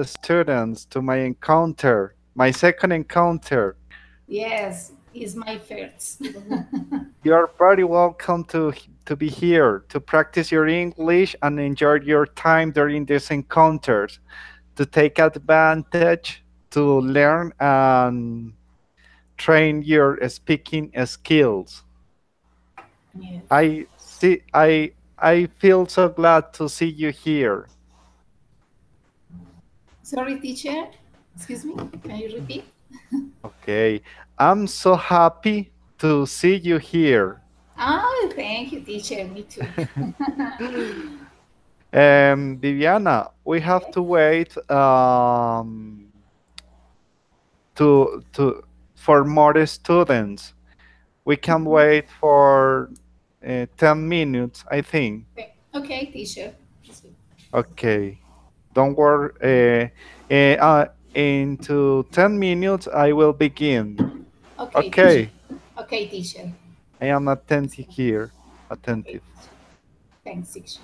students to my encounter, my second encounter. Yes, it's my first. You're very welcome to be here to practice your English and enjoy your time during these encounters, to take advantage, to learn and train your speaking skills. Yes. I see I feel so glad to see you here. Sorry, teacher. Excuse me. Can you repeat? Okay. I'm so happy to see you here. Oh, thank you, teacher. Me too. Viviana, we have Yes. to wait to for more students. We can Mhm. wait for 10 minutes, I think. Okay, teacher. Okay. Don't worry. Into 10 minutes, I will begin. Okay, teacher. Okay. Okay, teacher. I am attentive here. Okay, Attentive. teacher. Thanks, teacher.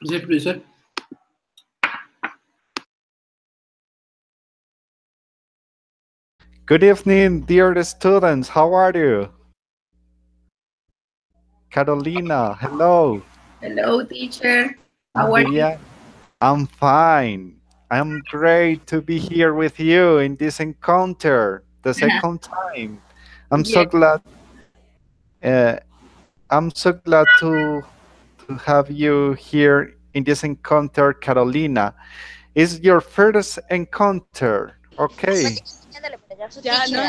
Is it, please, sir? Good evening, dear students. How are you? Carolina, hello. Hello, teacher. And How are you? Vivian, I'm fine. I'm great to be here with you in this encounter, the second time. I'm so Yes. glad. Uh, I'm so glad to have you here in this encounter, Carolina. It's your first encounter. Okay. Ya no.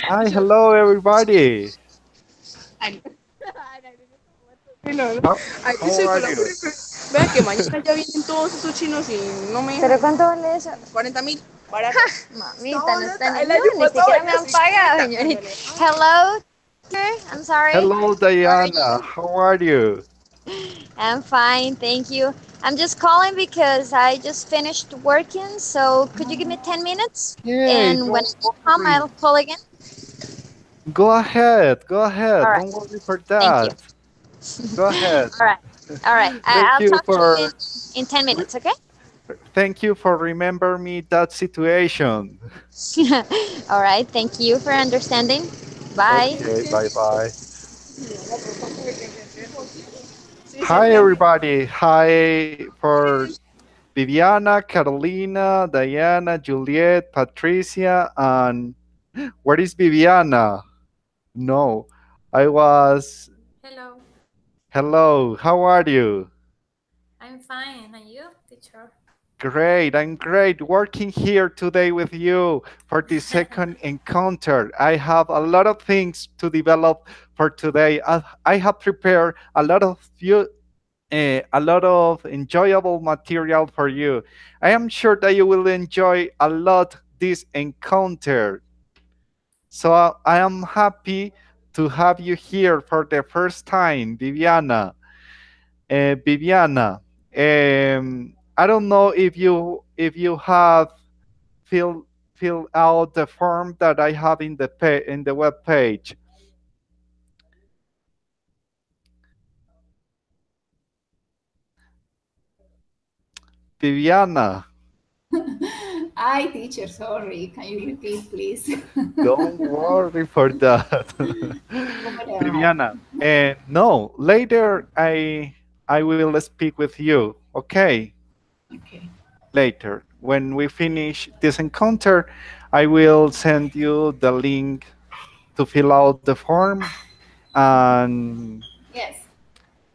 Hi, hello, everybody. Ay, no, no. How, Ay, how teacher, are you? colabore. Vea que mañana ya vienen todos esos chinos y no me ¿Pero dejan. cuánto vale eso? 40,000. Barato. Mamita, no está ni... El No, año ni pasado siquiera me venía han pagado, 50. señorita. Hello, teacher. I'm sorry. Hello, How are Diana. you? How are you? I'm fine, thank you. I'm just calling because I just finished working, so could you give me 10 minutes? Yay, And when don't I come, worry. I'll call again. Go ahead. Go All ahead. right, Don't worry for thank you. that. Go ahead. All right, all right. Thank I'll you talk to you for in 10 minutes, okay? thank you for remember me that situation. All right, thank you for understanding. Bye. Okay, bye bye. Sí, Hi siempre. everybody. Hi for Viviana, Carolina, Diana, Juliet, Patricia, and where is Viviana? No. I was Hello, hello, how are you? I'm fine. And you, teacher? Great, I'm great working here today with you for the second encounter. I have a lot of things to develop for today. I have prepared a lot of enjoyable material for you. I am sure that you will enjoy a lot this encounter. So I am happy to have you here for the first time, Viviana. Viviana, I don't know if you have fill fill out the form that I have in the in the web page. Viviana, Hi, teacher. Sorry. Can you repeat, please? don't worry for that. ¿Cómo le va? Viviana, no, later I will speak with you. Okay, Okay. later when we finish this encounter, I will send you the link to fill out the form and Yes,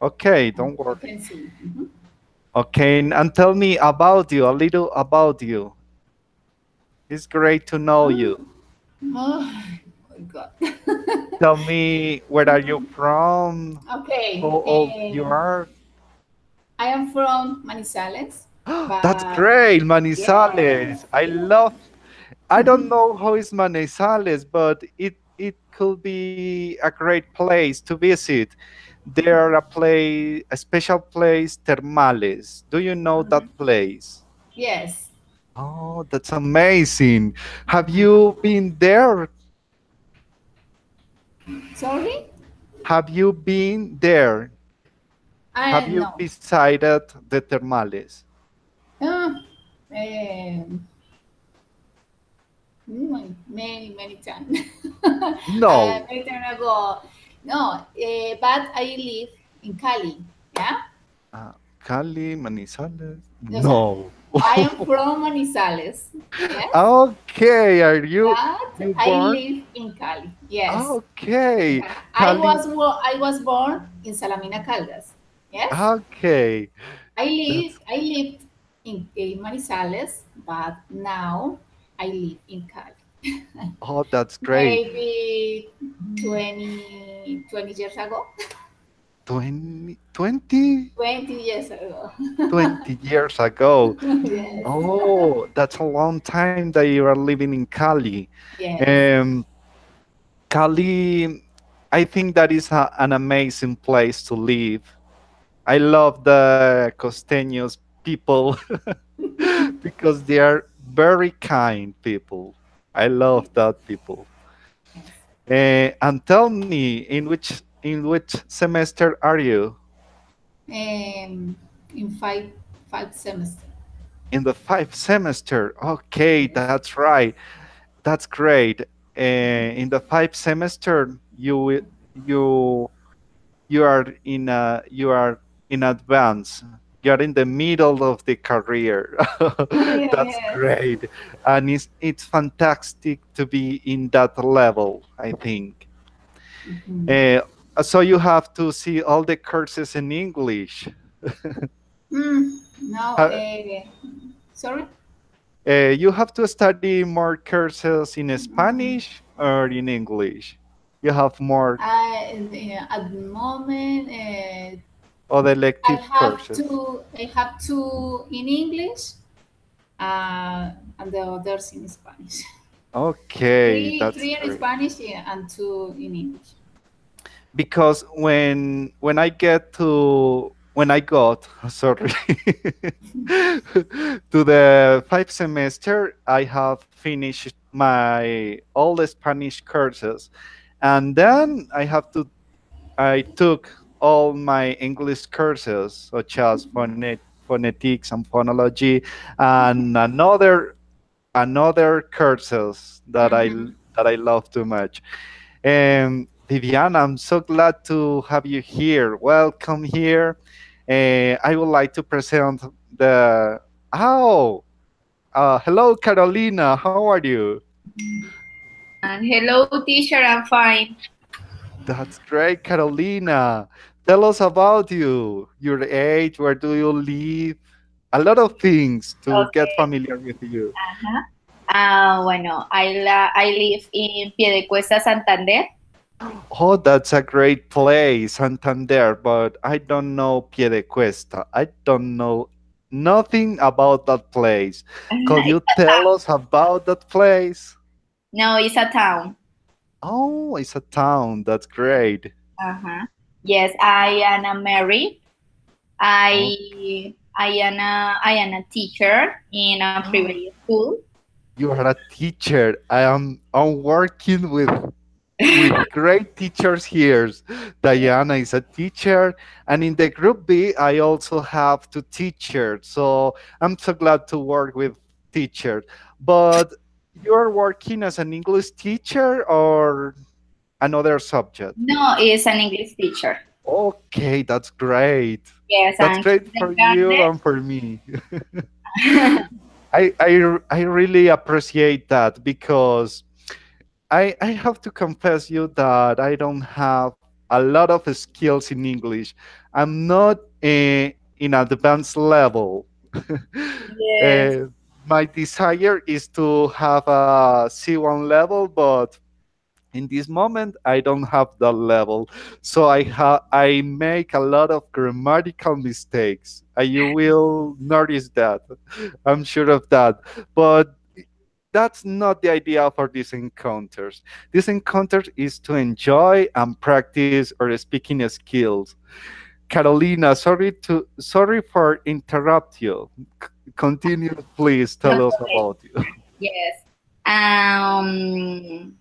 okay, don't I worry. can see. Mhm. Okay, and tell me about you, a little about you. It's great to know you. Oh, my God. Tell me where are you from, how Okay. old you are. I am from Manizales, That's but great, yes, Manizales. I yes. love. I don't know how is Manizales, but it could be a great place to visit. There a special place, Termales. Do you know Mhm. that place? Yes. Oh, that's amazing. Have you been there? Sorry? Have you been there? Have you No. visited the Termales? Uh, um, many times. No. Many time ago. No, but I live in Cali. Yeah. Cali, Manizales? O sea, No. I am from Manizales. Yes. Okay, are But you I born? live in Cali. Yes. Okay, But Cali. I was born in Salamina Caldas. Yes. Okay, that's I lived in Manizales, but now I live in Cali. that's great. Maybe 20 years ago. 20, 20, 20 years ago. 20 years ago. Yes. Oh, that's a long time that you are living in Cali. Yes. Um, Cali, I think that is an amazing place to live. I love the costeños people because they are very kind people. I love that people. Yes. And tell me, in which semester are you? in five semester. In the 5th semester. Okay, that's right. That's great. In the 5th semester, you you are in advance. You're in the middle of the career. That's Yes. great, and it's fantastic to be in that level, I think. Mhm. Uh, so you have to see all the courses in English. No, Uh, sorry. you have to study more courses in Spanish or in English. You have more At the moment, other elective courses. I have two in English, and the others in Spanish. Okay, that's Three in great. Spanish, yeah, and two in English. Because when I get to when I got sorry to the 5th semester, I have finished my all the Spanish courses, and then I took all my English courses such as phonetics and phonology, and another courses Mhm. that I love too much. Viviana, I'm so glad to have you here. Welcome here. I would like to present the. Oh, hello, Carolina. How are you? And hello, teacher. I'm fine. That's great, Carolina. Tell us about you, your age, where do you live? A lot of things to get Okay. familiar with you. Ajá. Bueno, I live in Piedecuesta, Santander. Oh, that's a great place, Santander, but I don't know Piedecuesta. I don't know nothing about that place. Could you It's a tell town. us about that place? No, it's a town. Oh, it's a town. That's great. Uh-huh. Yes, I am a married. Oh, I am a teacher in a private school. you are a teacher. I'm working with great teachers here. Diana is a teacher, and in the group B, I also have two teachers. So I'm so glad to work with teachers. But you're working as an English teacher or another subject? No, it's an English teacher. Okay, that's great. Yes, That's and great for you kindergarten. and for me. I really appreciate that because I have to confess you that I don't have a lot of skills in English. I'm not in advanced level. Yes. uh, my desire is to have a C1 level, but in this moment I don't have that level. So I make a lot of grammatical mistakes. You will notice that. I'm sure of that. But that's not the idea for these encounters. These encounters is to enjoy and practice our speaking skills. Carolina, sorry for interrupt you. Continue, please. No Tell us problem. about you. Yes. Um,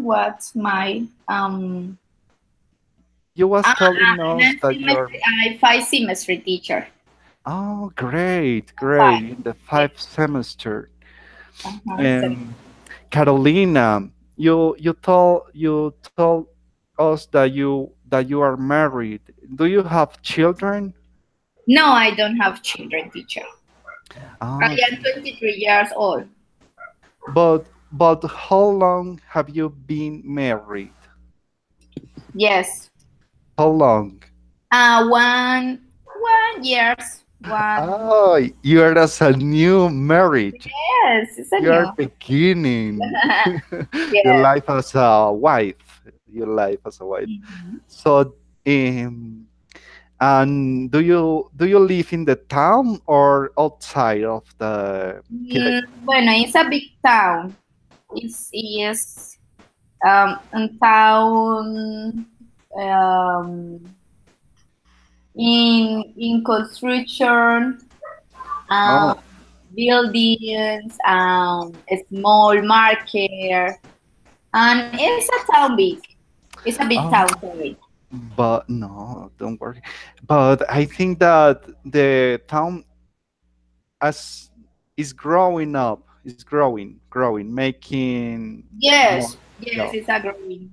what's my You was telling us I'm a that you're. I 5 semester teacher. Oh, great, Five. great. In the Yes. 5th semester. So, Um, Carolina, you told us that you are married. Do you have children? no, I don't have children, teacher. I Ah, am 23 years old. but how long have you been married? Yes. How long? One years. One. Oh, you're as a new marriage. Yes, it's a You're new. beginning your Yes. life as a wife. Your life as a wife. Mhm. So, and do you live in the town or outside of the Bueno, it's a big town. It's a town in construction, Oh, buildings, a small market, and it's a town big. It's a big oh, town, sorry. But no, don't worry. But I think that the town as is growing up, is growing, making more. Yes, Yeah, yes, it's a growing.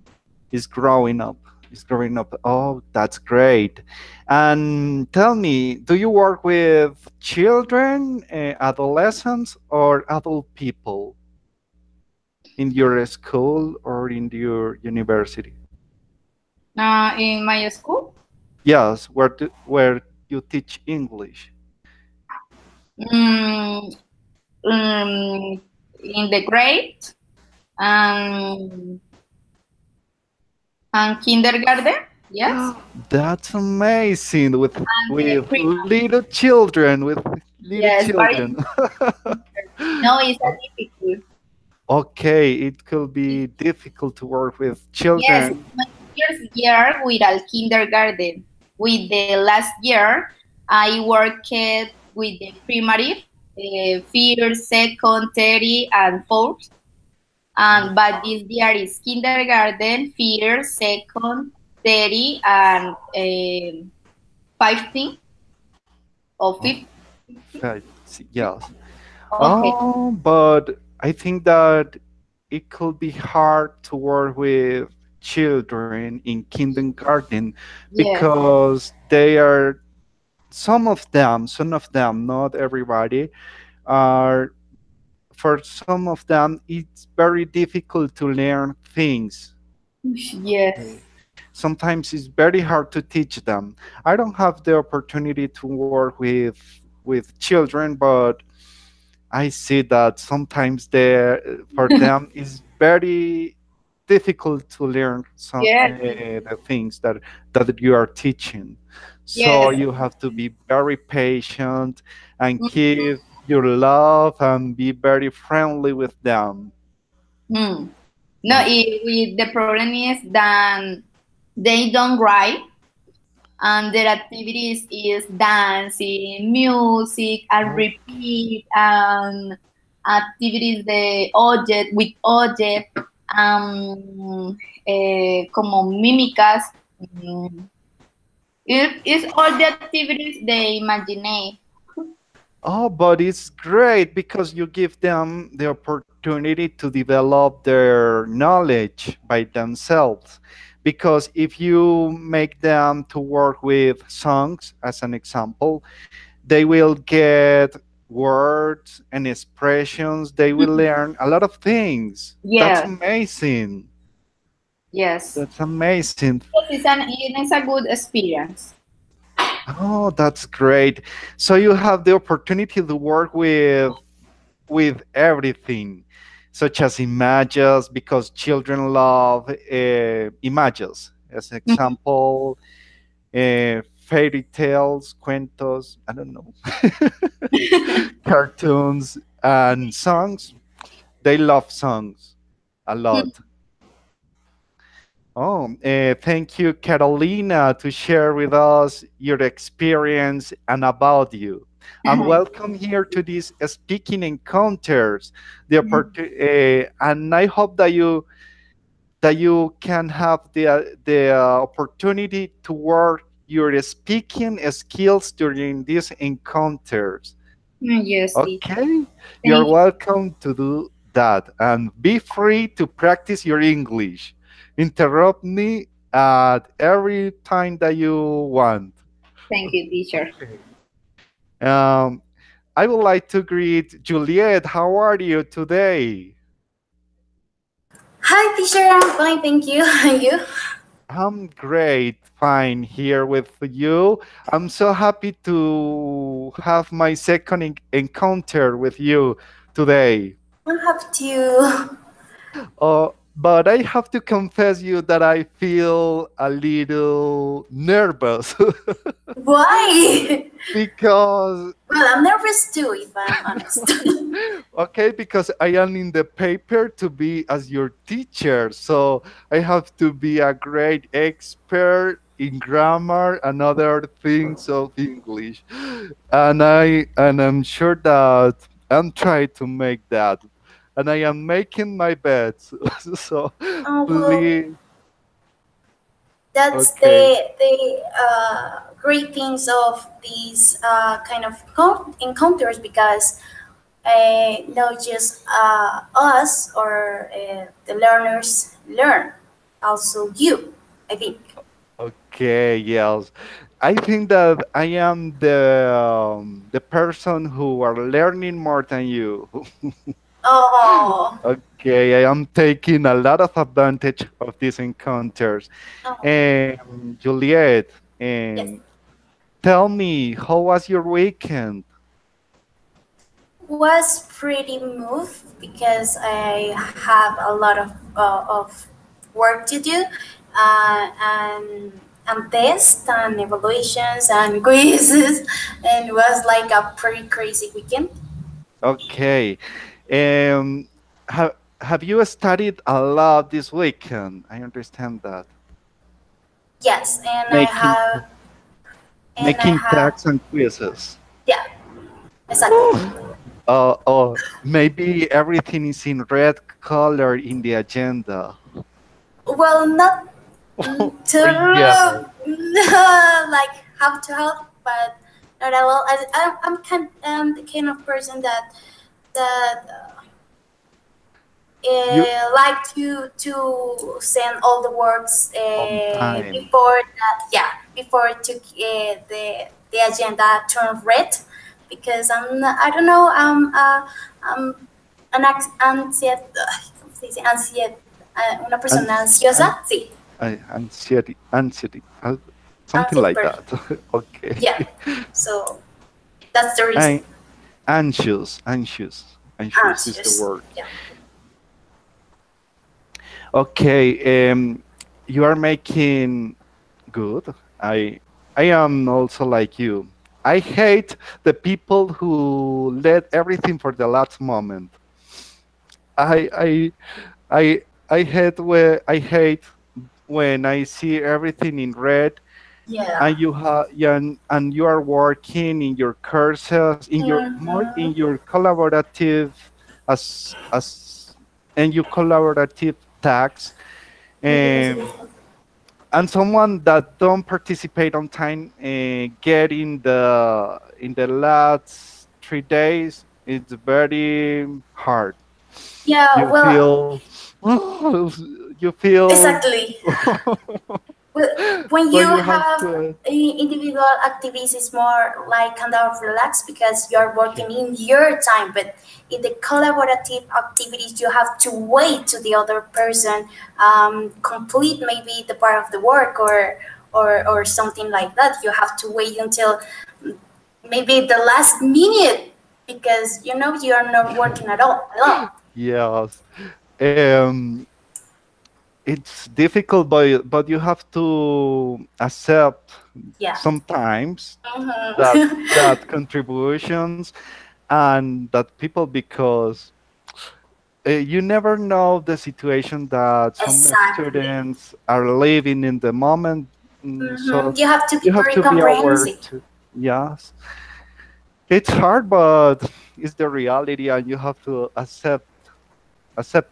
is growing up. Is growing up. Oh, that's great. And tell me, do you work with children, adolescents, or adult people in your school or in your university? In my school, Yes, where you teach English. mm, in the grade um, and kindergarten, yes, That's amazing and the with prima. little children, with little Yes, very children. no, it's a difficult. Okay, it could be difficult to work with Yes, children. my first year with a kindergarten. With the last year, I worked with the primary, first, second, third, and fourth. And but this year is kindergarten, first, second, third, and 15 or Oh, 15. yes. Okay. Oh, but I think that it could be hard to work with children in kindergarten Yes. because they are some of them, not everybody, are for some of them it's very difficult to learn things. Yes. Sometimes it's very hard to teach them. I don't have the opportunity to work with children, but I see that sometimes for them is very difficult to learn Yes. the things that you are teaching. So Yes. you have to be very patient and keep your love and be very friendly with them. Mm. No, the problem is that they don't write, and their activities is dancing, music, and Oh, repeat, and activities de object with object, como mímicas. Mm. It's all the activities they imagine. oh, but it's great because you give them the opportunity to develop their knowledge by themselves. Because if you make them to work with songs, as an example, they will get words and expressions. They will learn a lot of things. That's Yes, amazing. yes. That's amazing. It's a good experience. Oh, that's great. So you have the opportunity to work with everything, such as images, because children love images. As an Mhm. example, fairy tales, cuentos, I don't know, cartoons, and songs. They love songs a lot. Oh, thank you, Carolina, to share with us your experience and about you. And welcome here to these speaking encounters. And I hope that you can have the opportunity to work your speaking skills during these encounters. Yes, Okay, you're thank you. welcome to do that and be free to practice your English. Interrupt me at every time that you want. Thank you, teacher. Okay. Um, I would like to greet Juliet. How are you today? Hi, teacher. I'm fine, thank you. And you? I'm great, fine here with you. I'm so happy to have my second encounter with you today. I have to. But I have to confess you that I feel a little nervous Why? because Well, I'm nervous too, if I'm honest. okay, because I am in the paper to be as your teacher, so I have to be a great expert in grammar and other things of English, and I'm sure that I'm trying to make that, and I am making my bets. So Oh, well, please, That's Okay. the great things of these kind of encounters because not just us or the learners learn, also you, I think. Okay, yes. I think that I am the person who are learning more than you. Oh, Okay, I am taking a lot of advantage of these encounters. oh, And Juliet, yes. and tell me, how was your weekend? Was pretty moved because I have a lot of work to do and tests and evaluations and quizzes and it was like a pretty crazy weekend. Okay. Um, have you studied a lot this weekend? I understand that. Yes, Making and I making have tags and quizzes. yeah, exactly. Maybe everything is in red color in the agenda. Well, not Or yellow. too like have to help, but not at all. I'm the kind of person that You like to send all the works on time. before that, yeah, before to the agenda turn red because I don't know I'm an ansiedad, ¿cómo se dice? Una persona Ans- an- ansiosa, sí, anxiety, something anxious like person, that. Okay. yeah. So that's the reason. I, anxious is the Anxious, word. yeah. Okay. You are making good. I I am also like you. I hate the people who let everything for the last moment. I I I I hate when I see everything in red Yeah. and and you are working in your courses in your more in Mhm. your collaborative as and your collaborative tasks and someone that don't participate on time get in the last 3 days, it's very hard. Yeah, You well, feel you feel exactly. Well, when but you you have have to individual activities, it's more like kind of relaxed because you are yeah. working in your time. But in the collaborative activities, you have to wait to the other person complete maybe the part of the work or something like that. You have to wait until maybe the last minute because you know you are not working at all alone. Yes. um it's difficult but you have to accept Yeah. sometimes that Mhm. that contributions and that people because you never know the situation that some Exactly. students are living in the moment. So You have to be you have very to be aware comprehensive. to yes, it's hard but it's the reality and you have to accept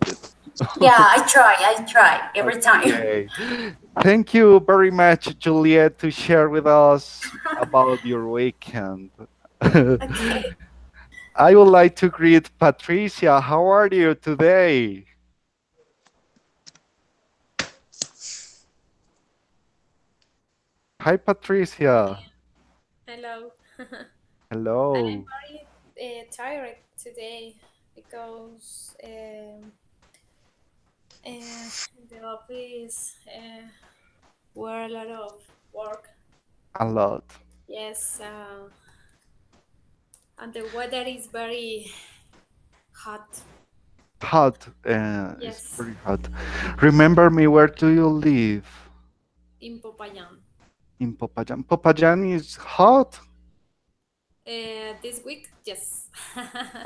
it. Yeah, I try every time. Okay. Thank you very much, Juliet, to share with us about your weekend. Okay. I would like to greet Patricia. How are you today? Hi, Patricia. Hello. I'm Hello. very tired today because the office were a lot of work. A lot. Yes, and the weather is very hot. Hot. It's Yes, very hot. Remember me, where do you live? in Popayan. In Popayan. Popayan is hot? This week, yes.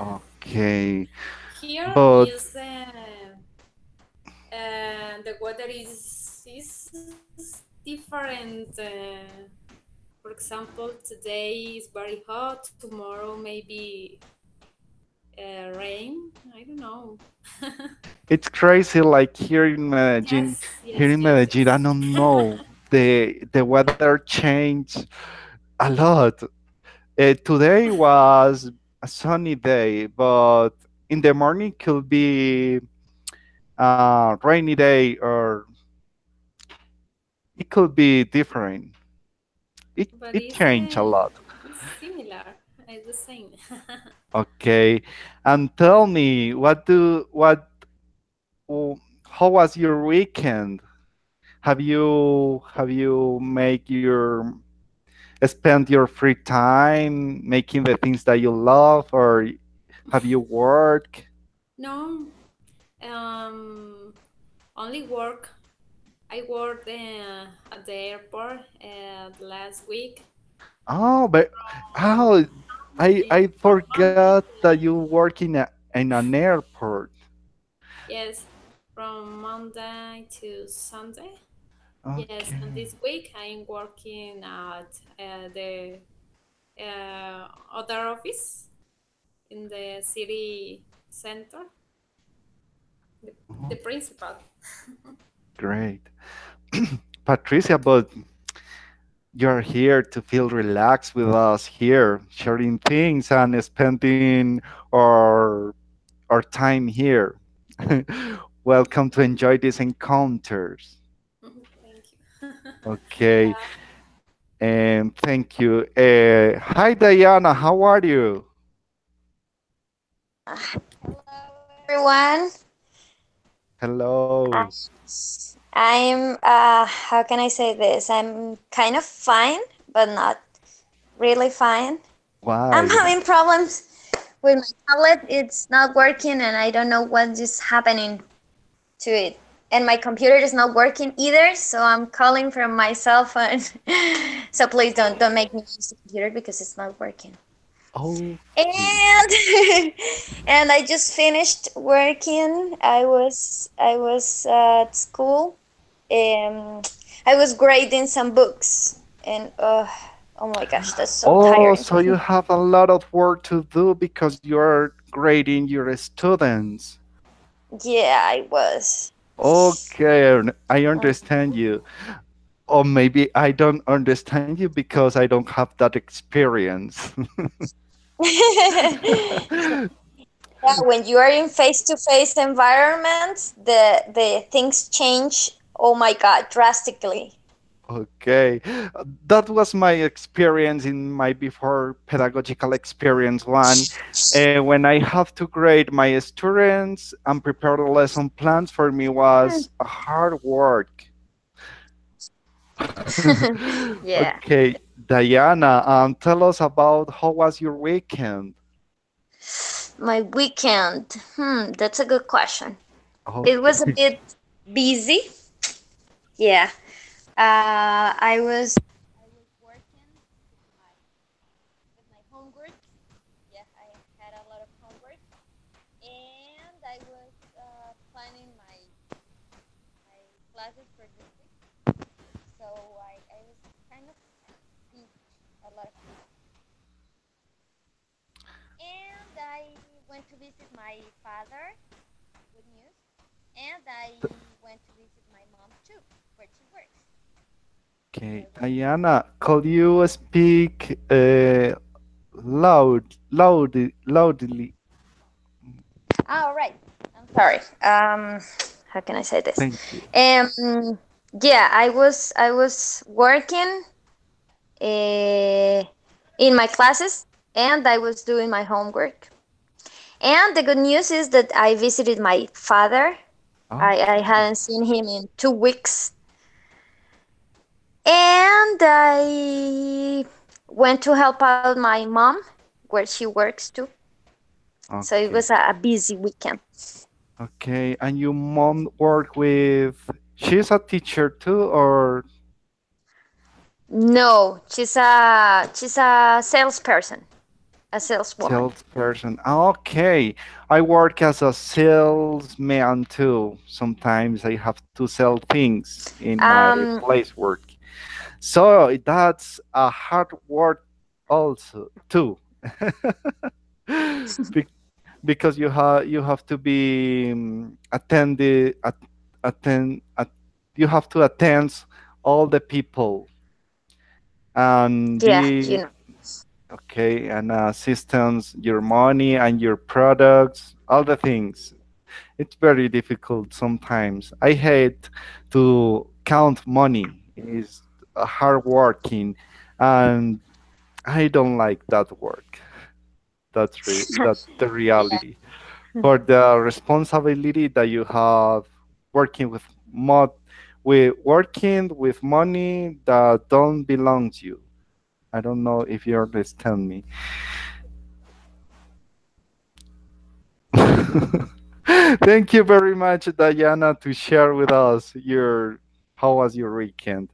Okay. Here But is the weather is different. For example, today is very hot. Tomorrow maybe rain. I don't know. it's crazy, like here in Medellin. Yes, Here yes, in yes, Medellin, I yes. don't know. the weather changed a lot. Today was a sunny day, but in the morning could be a rainy day, or it could be different. But It changed a lot. it's similar. It's the same. Okay, and tell me, oh, how was your weekend? Have you make your spend your free time making the things that you love, or have you worked? No, um, only work. I worked at the airport last week. Oh, but oh, I forgot Monday that you work in an airport. Yes, from Monday to Sunday. Yes, and Okay. this week I'm working at the other office in the city center, the, Oh, the principal. great. Patricia, but you're here to feel relaxed with us here, sharing things and spending our our time here. Welcome to enjoy these encounters. Thank you. Okay, Yeah, and thank you. Hi, Diana. How are you? Hello, everyone. Hello. I'm, how can I say this? I'm kind of fine, but not really fine. I'm Why? having problems with my tablet. It's not working, and I don't know what is happening to it. And my computer is not working either, so I'm calling from my cell phone. So please don't make me use the computer because it's not working. Okay. And and I just finished working. I was at school. I was grading some books, and oh my gosh, that's so Oh, tiring. so you have a lot of work to do because you're grading your students. Yeah, I was. Okay, I Mm. understand you. Or maybe I don't understand you because I don't have that experience. Yeah, when you are in face-to-face environments, the things change. Oh my God, drastically. Okay, that was my experience in my before pedagogical experience one. When I have to grade my students and prepare the lesson plans, for me Mm. was a hard work. Yeah. Okay, Diana, tell us about how was your weekend? My weekend. That's a good question. It was a Okay. bit busy. Yeah. I was working with my homework. Yeah, I had a lot of homework, and I was planning my classes for this week. So I was kind of busy, a lot of busy. And I went to visit my father. Good news. And I went to visit my mom too, where she works. So Okay, it was. Diana, could you speak loudly? Oh, right. I'm sorry. How can I say this? Thank you. Yeah, I was working uh, in my classes, and I was doing my homework. And the good news is that I visited my father. I Okay. hadn't seen him in 2 weeks, and I went to help out my mom where she works too. So it Okay. was a busy weekend. Okay. And your mom work with, she's a teacher too, or No, she's a salesperson, a saleswoman. salesperson? Okay. I work as a salesman too. Sometimes I have to sell things in my Um, place work. So that's a hard work also too. Be- because you have to be attended at, attend at, you have to attend all the people and Yeah, be okay, and systems, your money and your products, all the things. It's very difficult sometimes. I hate to count money. It's hard working, and I don't like that work. That's the yeah. reality. For the responsibility that you have working with working with money that don't belong to you. I don't know if you understand me. Thank you very much, Diana, to share with us your how was your weekend.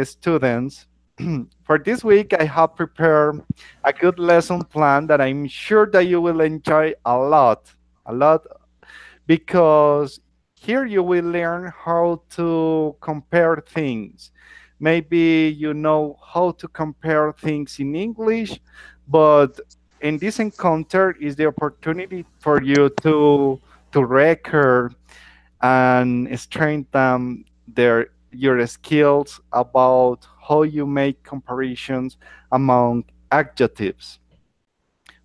Students, for this week I have prepared a good lesson plan that I'm sure that you will enjoy a lot, because here you will learn how to compare things. Maybe you know how to compare things in English, but in this encounter is the opportunity for you to record and strengthen your skills about how you make comparisons among adjectives,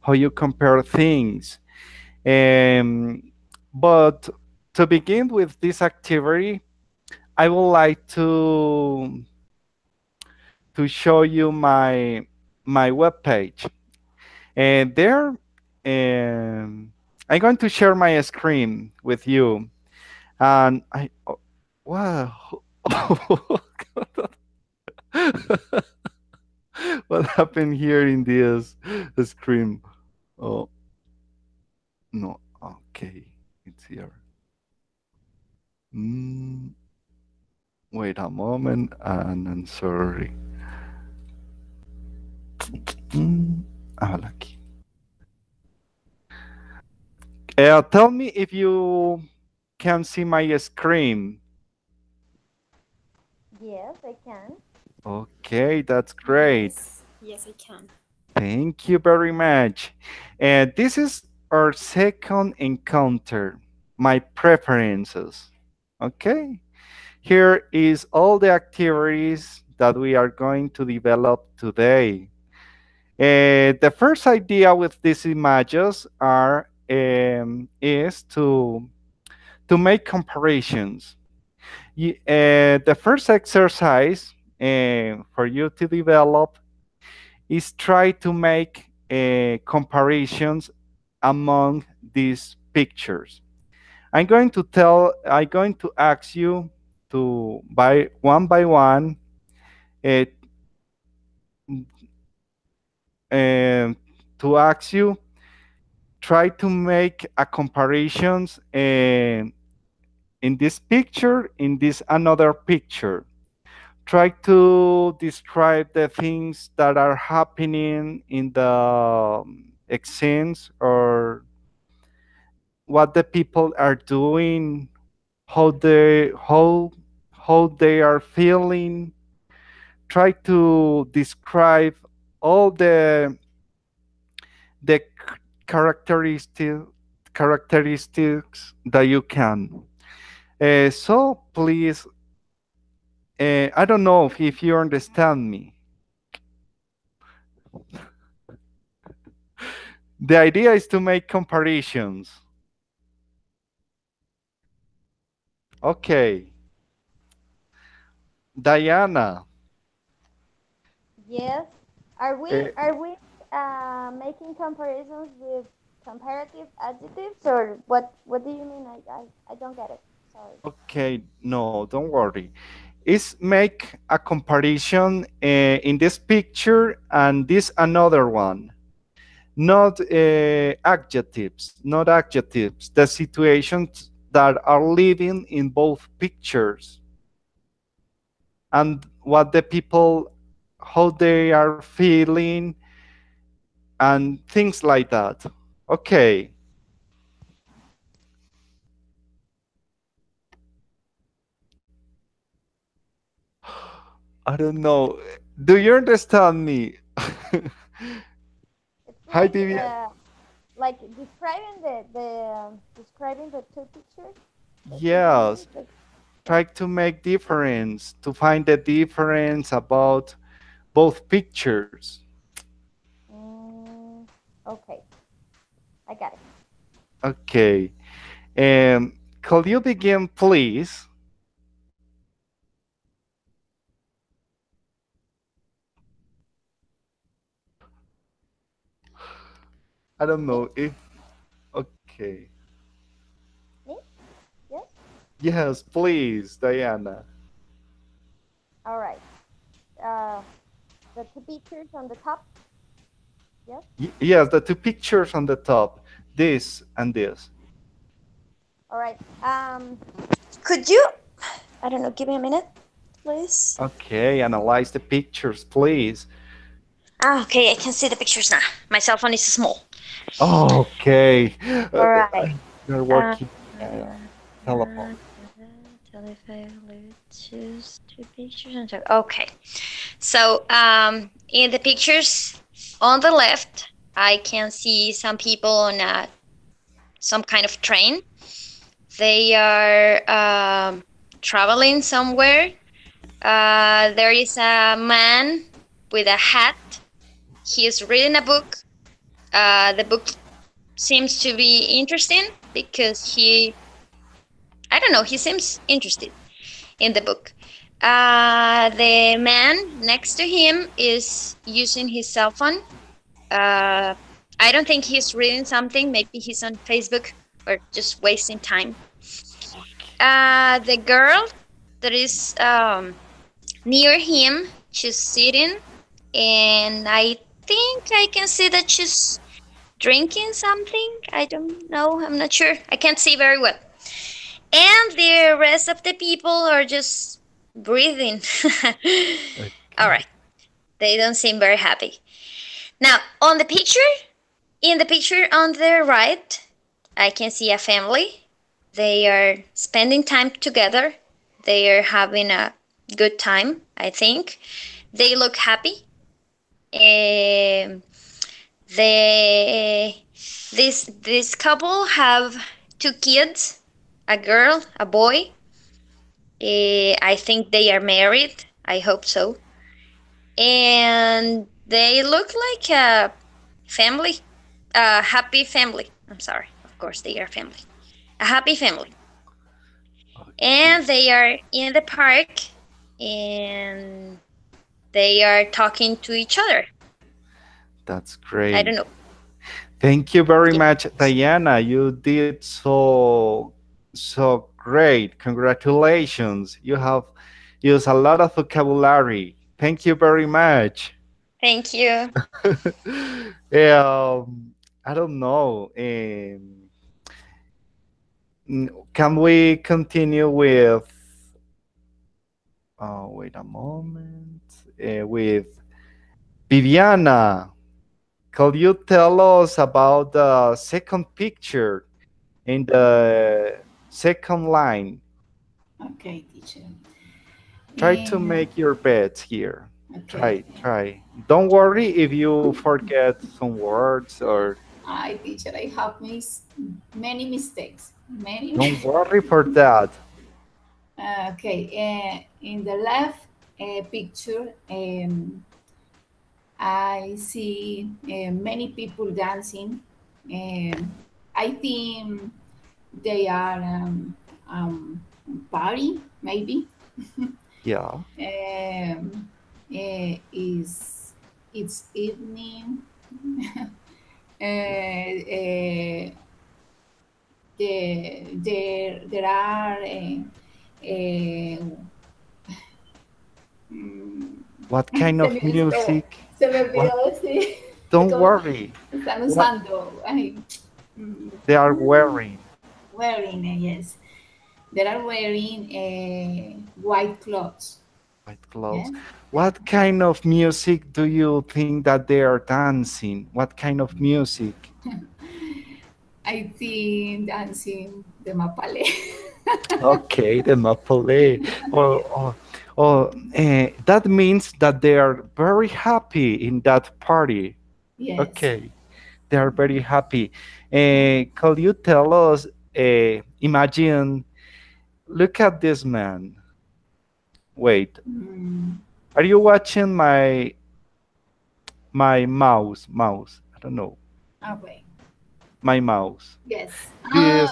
how you compare things. Um, but to begin with this activity, I would like to show you my web page. And there, I'm going to share my screen with you. And wow, what happened here in this screen? Oh no, okay, it's here. Mm, wait a moment, and I'm sorry. Lucky. Tell me if you can see my screen. Yes, I can. Okay, that's great. Yes, I can. Thank you very much. And this is our second encounter, my preferences. Okay, here is all the activities that we are going to develop today. The first idea with these images is to make comparisons. The first exercise for you to develop is try to make comparisons among these pictures. I'm going to ask you to by one uh, to ask you try to make a comparisons in this picture, in this another picture. Try to describe the things that are happening in the scenes, or what the people are doing, how they are feeling. Try to describe all the characteristics that you can. So please, I don't know if you understand me. The idea is to make comparisons. Okay, Diana. Yes. Are we uh, are we making comparisons with comparative adjectives, or what do you mean? I don't get it. Sorry. okay, no, don't worry. Is make a comparison in this picture and this another one. Not adjectives, not adjectives. The situations that are living in both pictures, and what the people, how they are feeling, and things like that. Okay. I don't know. Do you understand me? It's Hi, Vivian. like describing the describing the two pictures. Is that what you mean? Yes, Like, try to make difference, to find the difference about both pictures. Mm, okay, I got it. Okay. Could you begin, please? I don't Me? know if. Okay. Me? Yes? Yes, please, Diana. All right. Uh, the two pictures on the top. Yes? Yes, the two pictures on the top, this and this. All right. Could you, I don't know, give me a minute, please? Okay, analyze the pictures, please. Ah, okay, I can see the pictures now. My cell phone is small. Okay. All right. You're Uh, working telephone. choose two pictures. Okay. So, in the pictures on the left, I can see some people on some kind of train. They are traveling somewhere. There is a man with a hat. He is reading a book. The book seems to be interesting because I don't know, he seems interested in the book. The man next to him is using his cell phone. I don't think he's reading something. Maybe he's on Facebook or just wasting time. The girl that is near him, she's sitting, and I think I can see that she's drinking something. I don't know. I'm not sure. I can't see very well. And the rest of the people are just breathing. All right. They don't seem very happy. Now, in the picture on the right, I can see a family. They are spending time together. They are having a good time, I think. They look happy. Um, this couple have two kids, a girl, a boy. I think they are married. I hope so. And they look like a family, a happy family. I'm sorry. Of course, they are family. A happy family. And they are in the park and they are talking to each other. That's I great. don't know. Thank you very Yeah. much, Diana. You did so great. Congratulations. You have used a lot of vocabulary. Thank you very much. Thank you. I don't know. Can we continue with? Oh, wait a moment. With Viviana. Could you tell us about the second picture in the second line? Okay, teacher. Try to Uh, make your bets here. okay. Try. Don't worry if you forget some words or Teacher, I have many mistakes. Many. don't worry for that. Okay. In the left picture, I see many people dancing. I think they are party, maybe. Yeah. Is it's evening. uh, uh, there are mm, What kind se of me, music? se me What? olvidó decir Don't cómo worry. están What usando. they are wearing. Wearing, yes. They are wearing white clothes. White clothes. Yeah. What kind of music do you think that they are dancing? What kind of music? I think dancing the mapale. Okay, the Mapole. That means that they are very happy in that party. Yes. Okay, they are very happy. Could you tell us, imagine Look at this man. Wait, Mm, are you watching my mouse? I don't know. okay. My mouse. Yes. This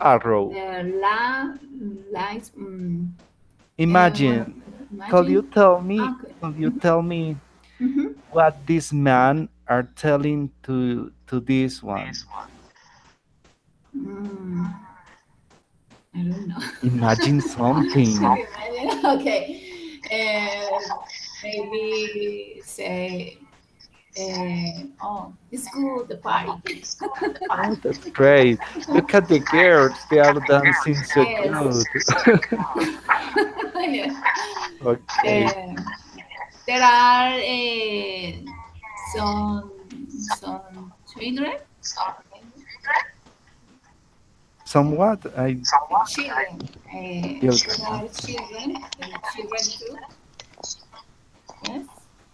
arrow. La is Imagine. Could you imagine. tell me? Okay. Could you tell me Mhm. what this man are telling to this one? Mm, I don't know. Imagine something. Okay. Maybe say, oh, it's good, the party. Oh, that's great. Look at the girls. They are dancing so Yes. good. Yeah. Okay. There are some children, Somewhat. children. Children. There are children too. Yes.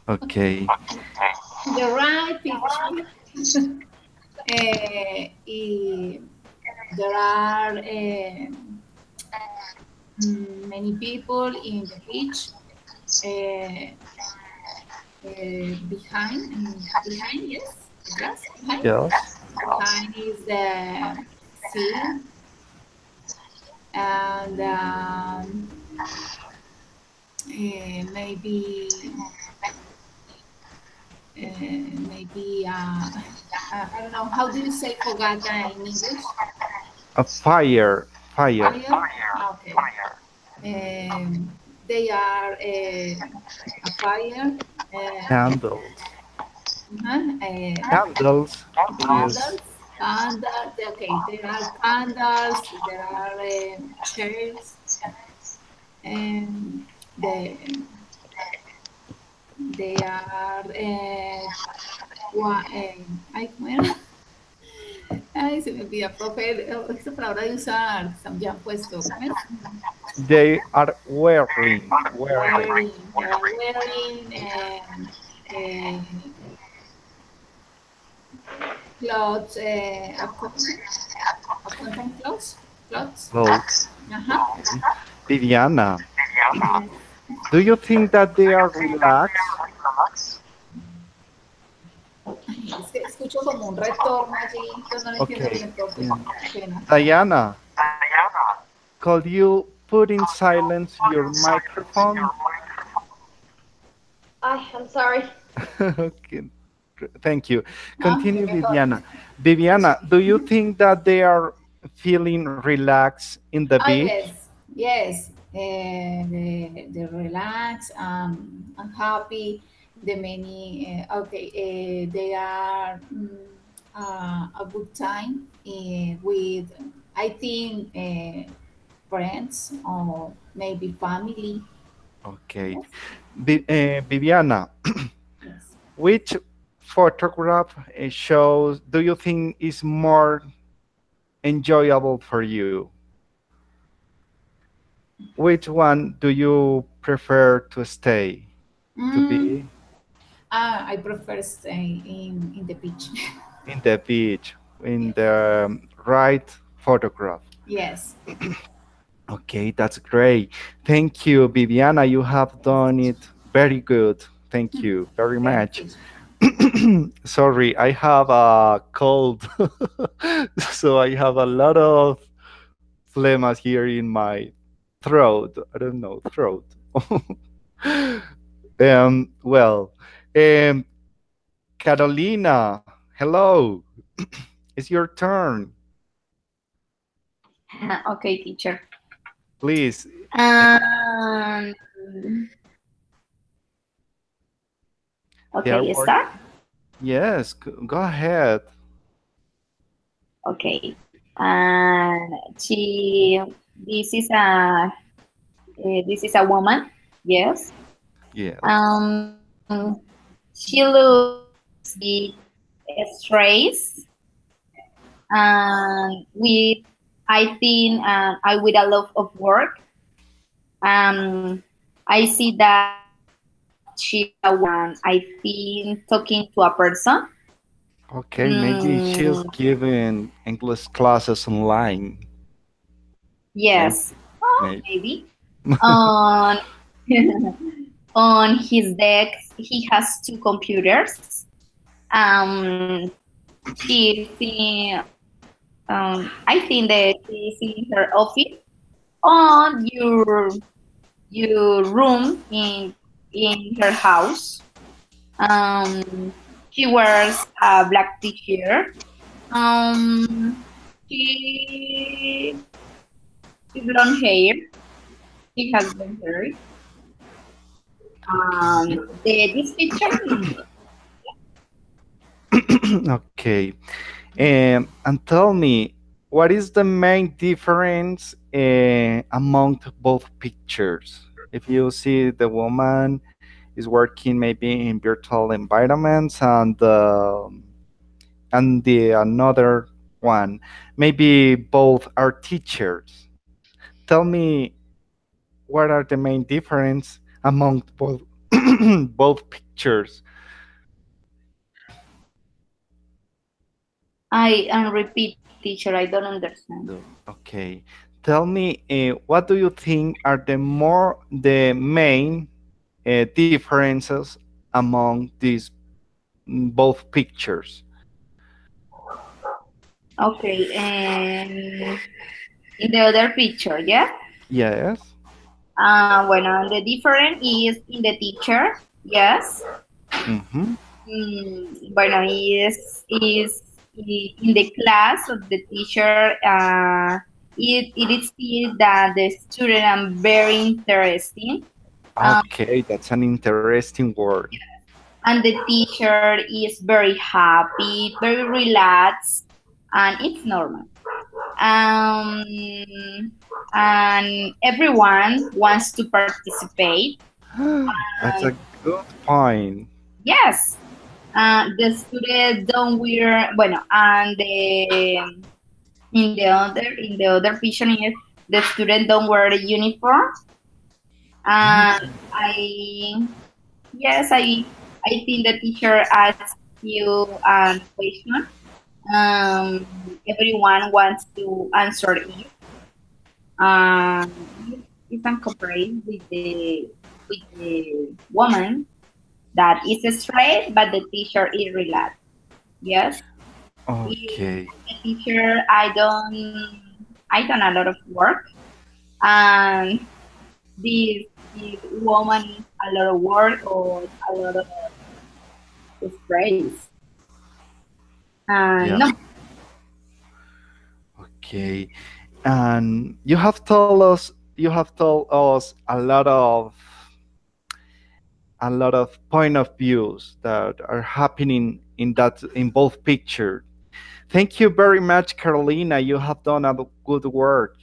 Okay. The right picture. Y there are many people in the beach. Uh, behind, yes, the grass behind. Yes. Behind is the sea, and maybe I don't know, how do you say fogata in English? A fire. Fire. Fire. Okay. They are a fire. Candles. Candles. Candles. Yes. Candles. Okay, there are candles. There are chairs, and they are ay, ¿cómo era? Ay, se me olvida, profe, esta palabra de usar, ya han puesto, ¿cómo es? They are wearing. Wearing, they are wearing clothes, accountant clothes, Clothes. Uh-huh. Viviana, Yes. do you think that they are relaxed? Es que escucho como un retorno allí, entonces no lo entiendo Okay. bien, profe. Yeah. Qué pena. Diana, could you put in silence your microphone? I'm sorry. Okay. Thank you. No, Continue, qué mejor. Viviana. Viviana, do you think that they are feeling relaxed in the Oh, beach? yes. The relax, I'm happy. The many, they are a good time with, I think, friends or maybe family. Okay. Yes. Viviana, Yes. which photograph shows do you think is more enjoyable for you? Which one do you prefer to stay? To be I prefer stay in the beach. in the beach, in the right photograph. Yes. Okay, that's great. Thank you, Viviana. You have done it very good. Thank you very much. Sorry, I have a cold, so I have a lot of phlegm here in my throat. I don't know, throat. Well, um, Carolina, hello. It's your turn. Okay, teacher. Please. Um, They are okay, work- start. Yes, go ahead. Okay. And this is a woman. Yes. Yes. She looks stressed and with, I think, I with a lot of work. I see that she one, I think, talking to a person. Okay, maybe she's giving English classes online. Yes. Maybe. maybe. On on his desk, he has two computers. Um, she's in, I think that she's in her office. On your room in her house. She wears a black t-shirt. Um, she she blonde hair. She has blonde hair. This picture, Okay. And tell me, what is the main difference among both pictures? If you see the woman is working maybe in virtual environments and the another one, maybe both are teachers. Tell me, what are the main difference among both both pictures? I repeat, teacher. I don't understand. Okay. Tell me, what do you think are the main differences among these both pictures? Okay, and in the other picture, yeah. Yes. Bueno, the difference is in the teacher, yes. Mm-hmm. Bueno, is in the class of the teacher. It is seen that the student are very interesting. Okay, that's an interesting word. And the teacher is very happy, very relaxed, and it's normal. And everyone wants to participate. That's a good point. Yes, the students don't wear bueno, and in the other picture is the student don't wear the uniform. And I think the teacher asks you a question. Everyone wants to answer it. You can compare with the woman that is straight, but the teacher is relaxed. Yes. Okay. The teacher, I done a lot of work, and this woman is a lot of work or a lot of stress. Yeah. No. Okay. And you have told us a lot of point of views that are happening in both pictures. Thank you very much, Carolina. You have done a good work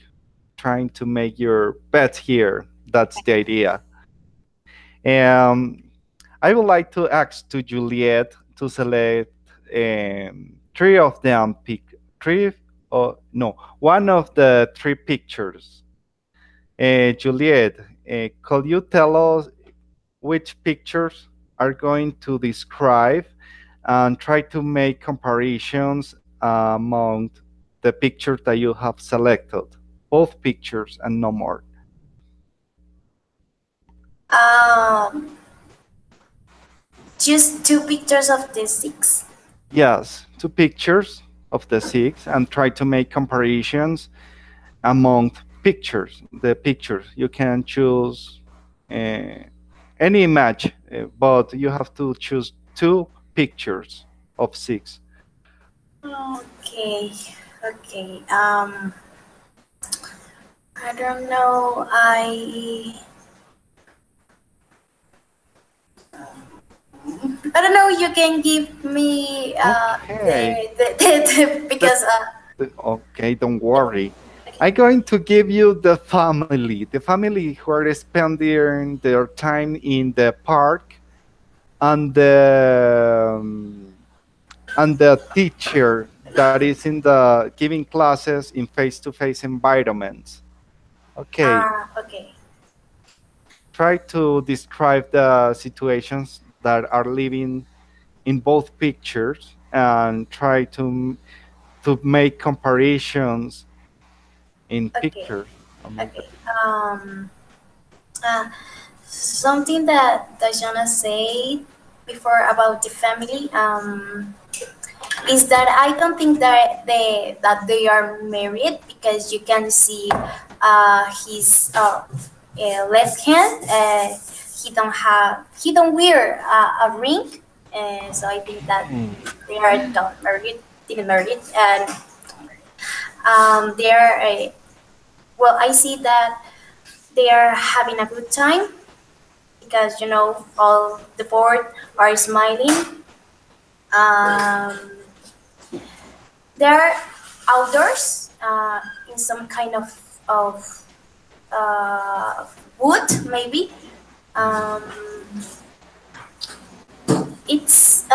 trying to make your bet here. That's the idea. I would like to ask to Juliet to select three of them. Pick three or no, one of the three pictures. Juliet, could you tell us which pictures are going to describe and try to make comparisons among the pictures that you have selected? Both pictures and no more. Just two pictures of the six. Yes, two pictures of the six and try to make comparisons among pictures. The pictures you can choose any image, but you have to choose two pictures of six. Okay. I don't know. I don't know. You can give me Okay. because Okay, don't worry. I'm going to give you the family who are spending their time in the park, and the teacher that is in the giving classes in face-to-face environments. Okay. Okay. Try to describe the situations that are living in both pictures and try to make comparisons in pictures. Okay. Uh, Something that Dajana said before about the family is that I don't think that they are married because you can see his left hand. He don't wear a ring, so I think that Okay. they are not married, didn't married, and they are. Well, I see that they are having a good time because all the board are smiling. Um, they're outdoors in some kind of wood maybe. Um, it's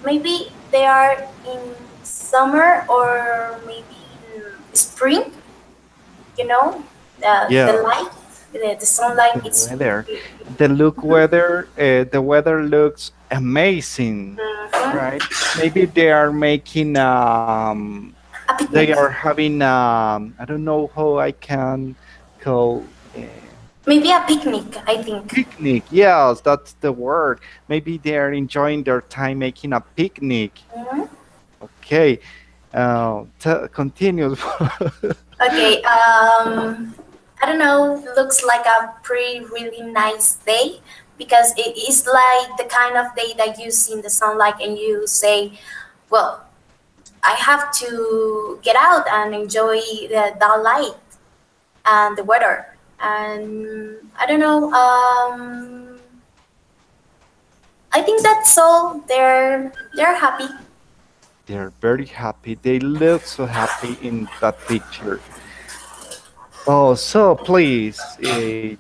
maybe they are in summer or maybe in spring. The Yeah, light, the sunlight. the It's weather. The weather looks amazing, Mhm. right? Maybe they are making A they picnic. are having I don't know how I can call Maybe a picnic, I think. picnic. Yes, that's the word. Maybe they are enjoying their time making a picnic. Mhm. Okay, continue. Okay. I don't know. Looks like a pretty really nice day because it is like the kind of day that you see in the sunlight and you say, "Well, I have to get out and enjoy that light and the weather." And I don't know. I think that's all. They're happy. They're very happy. They look so happy in that picture. Oh, so please,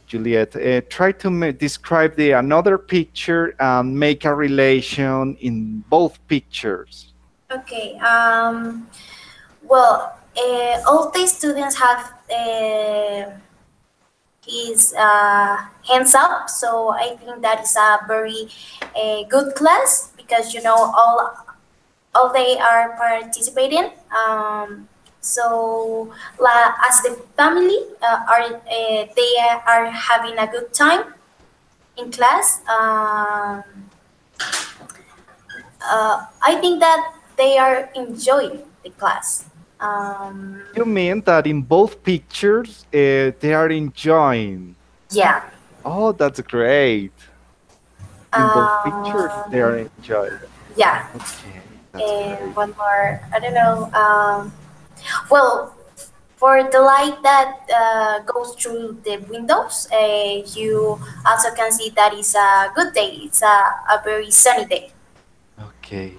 Juliet, try to describe the another picture and make a relation in both pictures. Okay. Well, all the students have his hands up, so I think that is a very good class because all they are participating. So as the family they are having a good time in class. I think that they are enjoying the class. Um, You mean that in both pictures they are enjoying? yeah. Oh, that's great. In both pictures they are Um, enjoying. yeah. Okay, that's And great. one more, I don't know. Well, for the light that goes through the windows, you also can see that it's a good day. It's a very sunny day. Okay.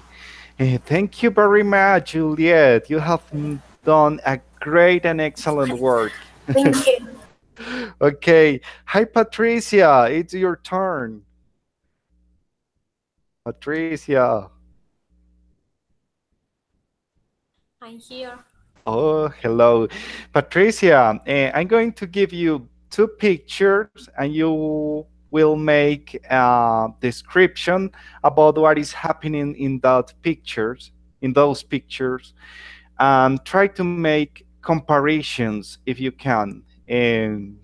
Thank you very much, Juliet. You have done a great and excellent work. Thank you. Okay. Hi, Patricia. It's your turn. Patricia. I'm here. Oh, hello. Patricia, I'm going to give you two pictures and you will make a description about what is happening in those pictures, and try to make comparisons if you can. And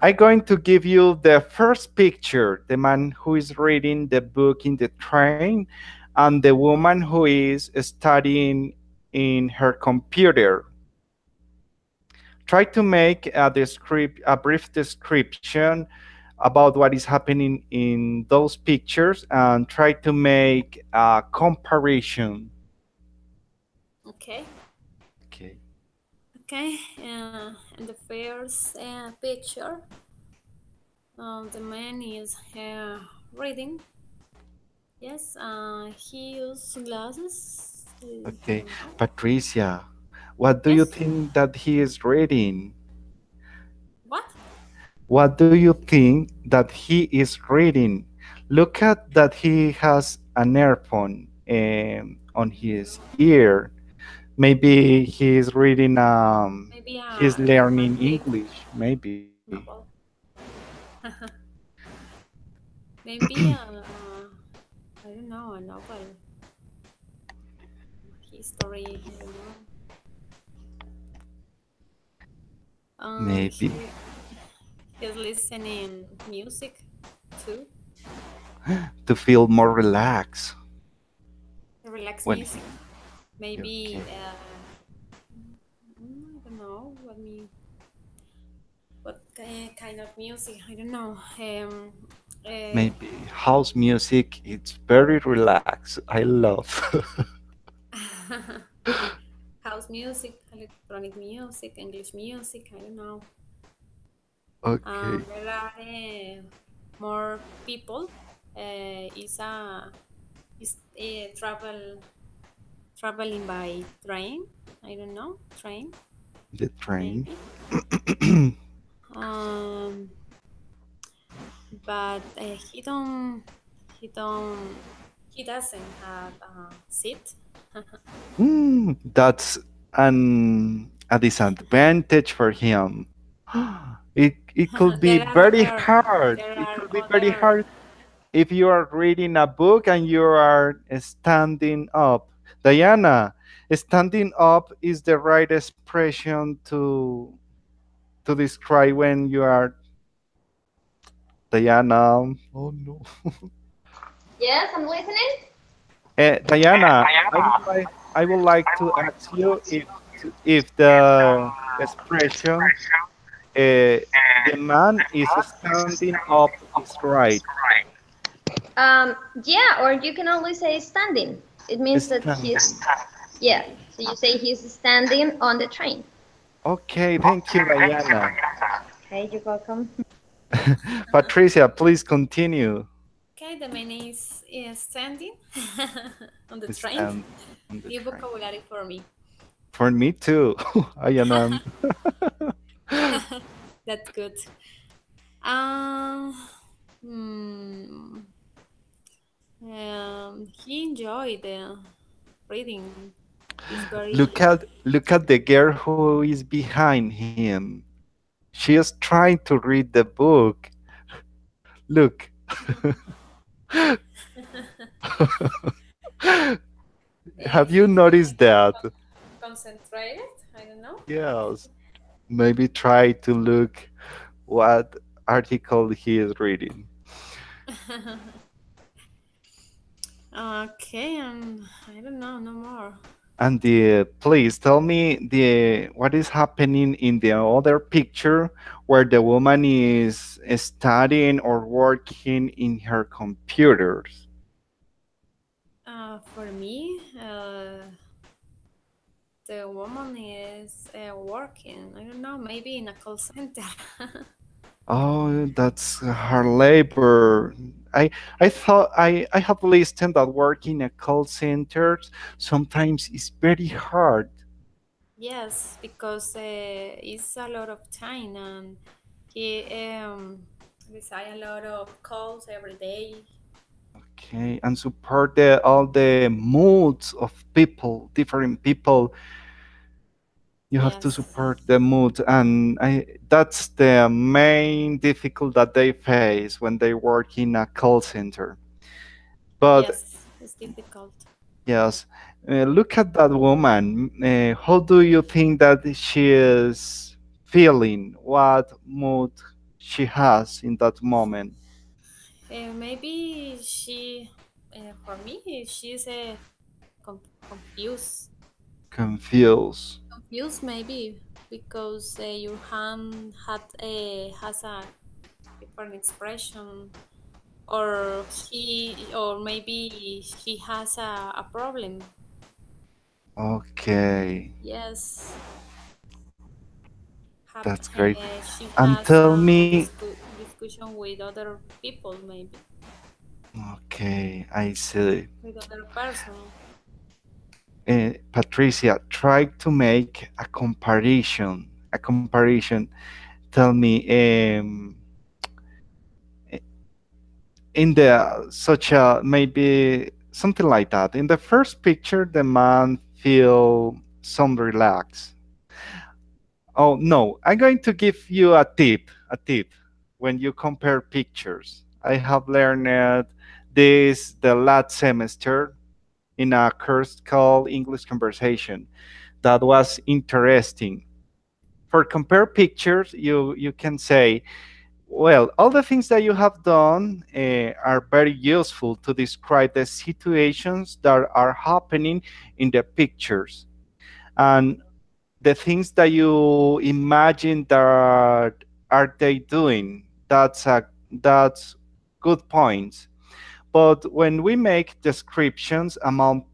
I'm going to give you the first picture, the man who is reading the book in the train, and the woman who is studying in her computer. Try to make a brief description about what is happening in those pictures and try to make a comparison. Okay. Okay. Okay. In the first picture, the man is reading. Yes. He uses glasses. Okay. Patricia, what do you Yes. think that he is reading? What? What do you think that he is reading? Look at that he has an earphone on his ear. Maybe he's reading, Maybe he's a learning romantic English, maybe. novel. Maybe I don't know, a novel, history. I don't know. Maybe He's listening music too. to feel more relaxed. Relax When music. Maybe okay, I don't know what kind of music. I don't know. Uh, maybe house music. It's very relaxed. I love. house music, electronic music, English music. I don't know. Okay, There are more people. Is traveling by train. I don't know train the train. maybe. Um, but he doesn't have a seat. That's a disadvantage for him. It could be there are very other hard. there It are could be very other hard if you are reading a book and you are standing up. Diana, standing up is the right expression to describe when you are Diana. Oh no. Yes, I'm listening. Diana, I would like to ask you if the expression the man is standing up is right. Yeah, or you can always say standing. It means that Standing. he's, yeah. So you say he's standing on the train. Okay, thank you, Diana. Okay, you're welcome. Patricia, please continue. okay. The man is standing on the train. Stand on the New train. vocabulary for me. For me too. I am. That's good. Um, hmm, he enjoyed reading. It's very Look at the girl who is behind him. She is trying to read the book. Look. Have you noticed that? concentrated. I don't know. Yes. Maybe try to look what article he is reading. Okay, I don't know no more. And please tell me what is happening in the other picture where the woman is studying or working in her computers. For me, the woman is working. I don't know, maybe in a call center. Oh, that's her labor. I thought I have listened that working at call centers sometimes is very hard. Yes, because it's a lot of time and he receive a lot of calls every day. Okay, and support all the moods of people, different people. You have to Yes, support the mood, and that's the main difficult that they face when they work in a call center. But yes, it's difficult. yes, look at that woman. How do you think that she is feeling? What mood she has in that moment? Maybe for me, she's confused. Confused. Confused maybe because your hand has a different expression, or maybe she has a problem. Okay, Yes, that's great. she And has tell a me, discussion with other people, maybe okay, I see. with other person. Patricia, try to make a comparison. A comparison. Tell me, in the such a maybe something like that. In the first picture, the man feel some relax. Oh no, I'm going to give you a tip. A tip when you compare pictures. I have learned this the last semester in a course called English Conversation. That was interesting. for compare pictures, you can say, well, all the things that you have done are very useful to describe the situations that are happening in the pictures, and the things that you imagine that are they doing. That's good points. But when we make descriptions among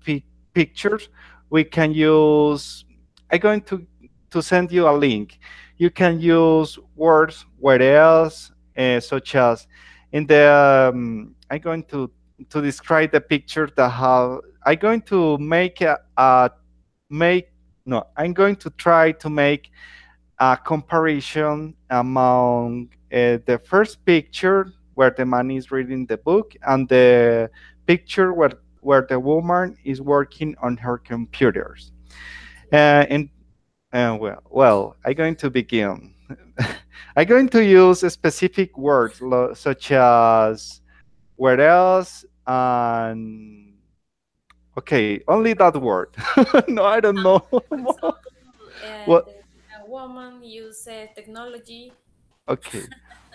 pictures, we can use. I'm going to send you a link. You can use words where else, such as in the. I'm going to describe the picture that have. I'm going to make a make. No, I'm going to try to make a comparison among the first picture where the man is reading the book and the picture where the woman is working on her computers. And well, I'm going to begin. I'm going to use specific words such as where else and okay, only that word. No, I don't know. For example, What? the woman use technology. Okay.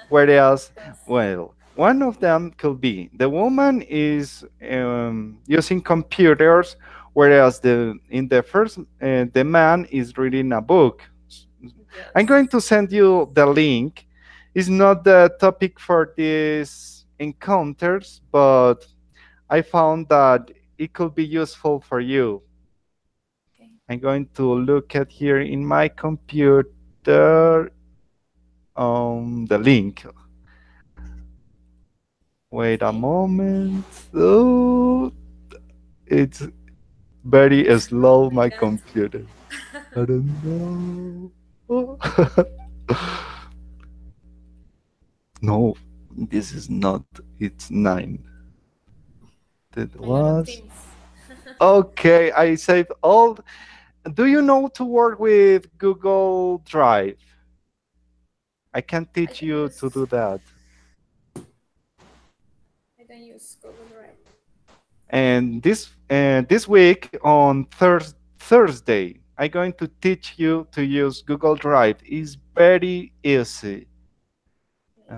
Whereas, Yes. well, one of them could be the woman is using computers, whereas in the first the man is reading a book. I'm Yes. going to send you the link. It's not the topic for these encounters, but I found that it could be useful for you. Okay. I'm going to look at here in my computer the link. Wait a Okay. moment. Oh, it's very Oh slow, my my God. computer. I don't know. No, this is not. It's 9. That A lot of was. things. Okay, I saved all. Do you know to work with Google Drive? I can I teach don't you to use do that. I don't use Google Drive. And this week on Thursday, I'm going to teach you to use Google Drive. It's very easy. Okay.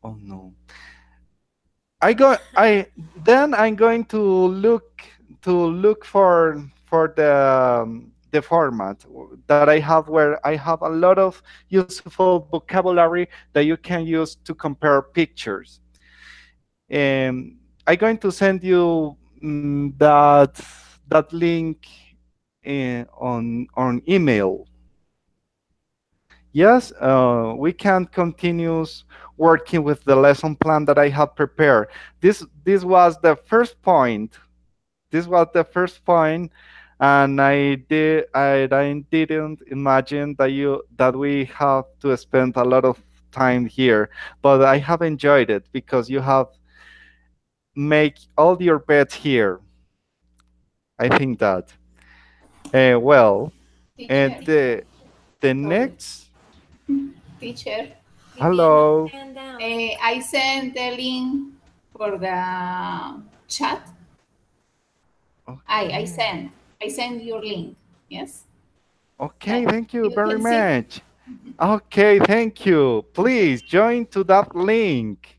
Oh no. I'm going to look for the format that I have, where I have a lot of useful vocabulary that you can use to compare pictures. I'm going to send you that link on email. Yes, we can continue working with the lesson plan that I have prepared. This was the first point. This was the first point, and I didn't imagine that we have to spend a lot of time here, but I have enjoyed it because you have make all your bets here. I think that. Well, and Teacher, the sorry. next. Teacher, Viviana, Hello. stand down. I sent the link for the chat. I Okay. I sent your link. Yes. Okay, thank you You very can see. much. Okay, thank you. Please join to that link.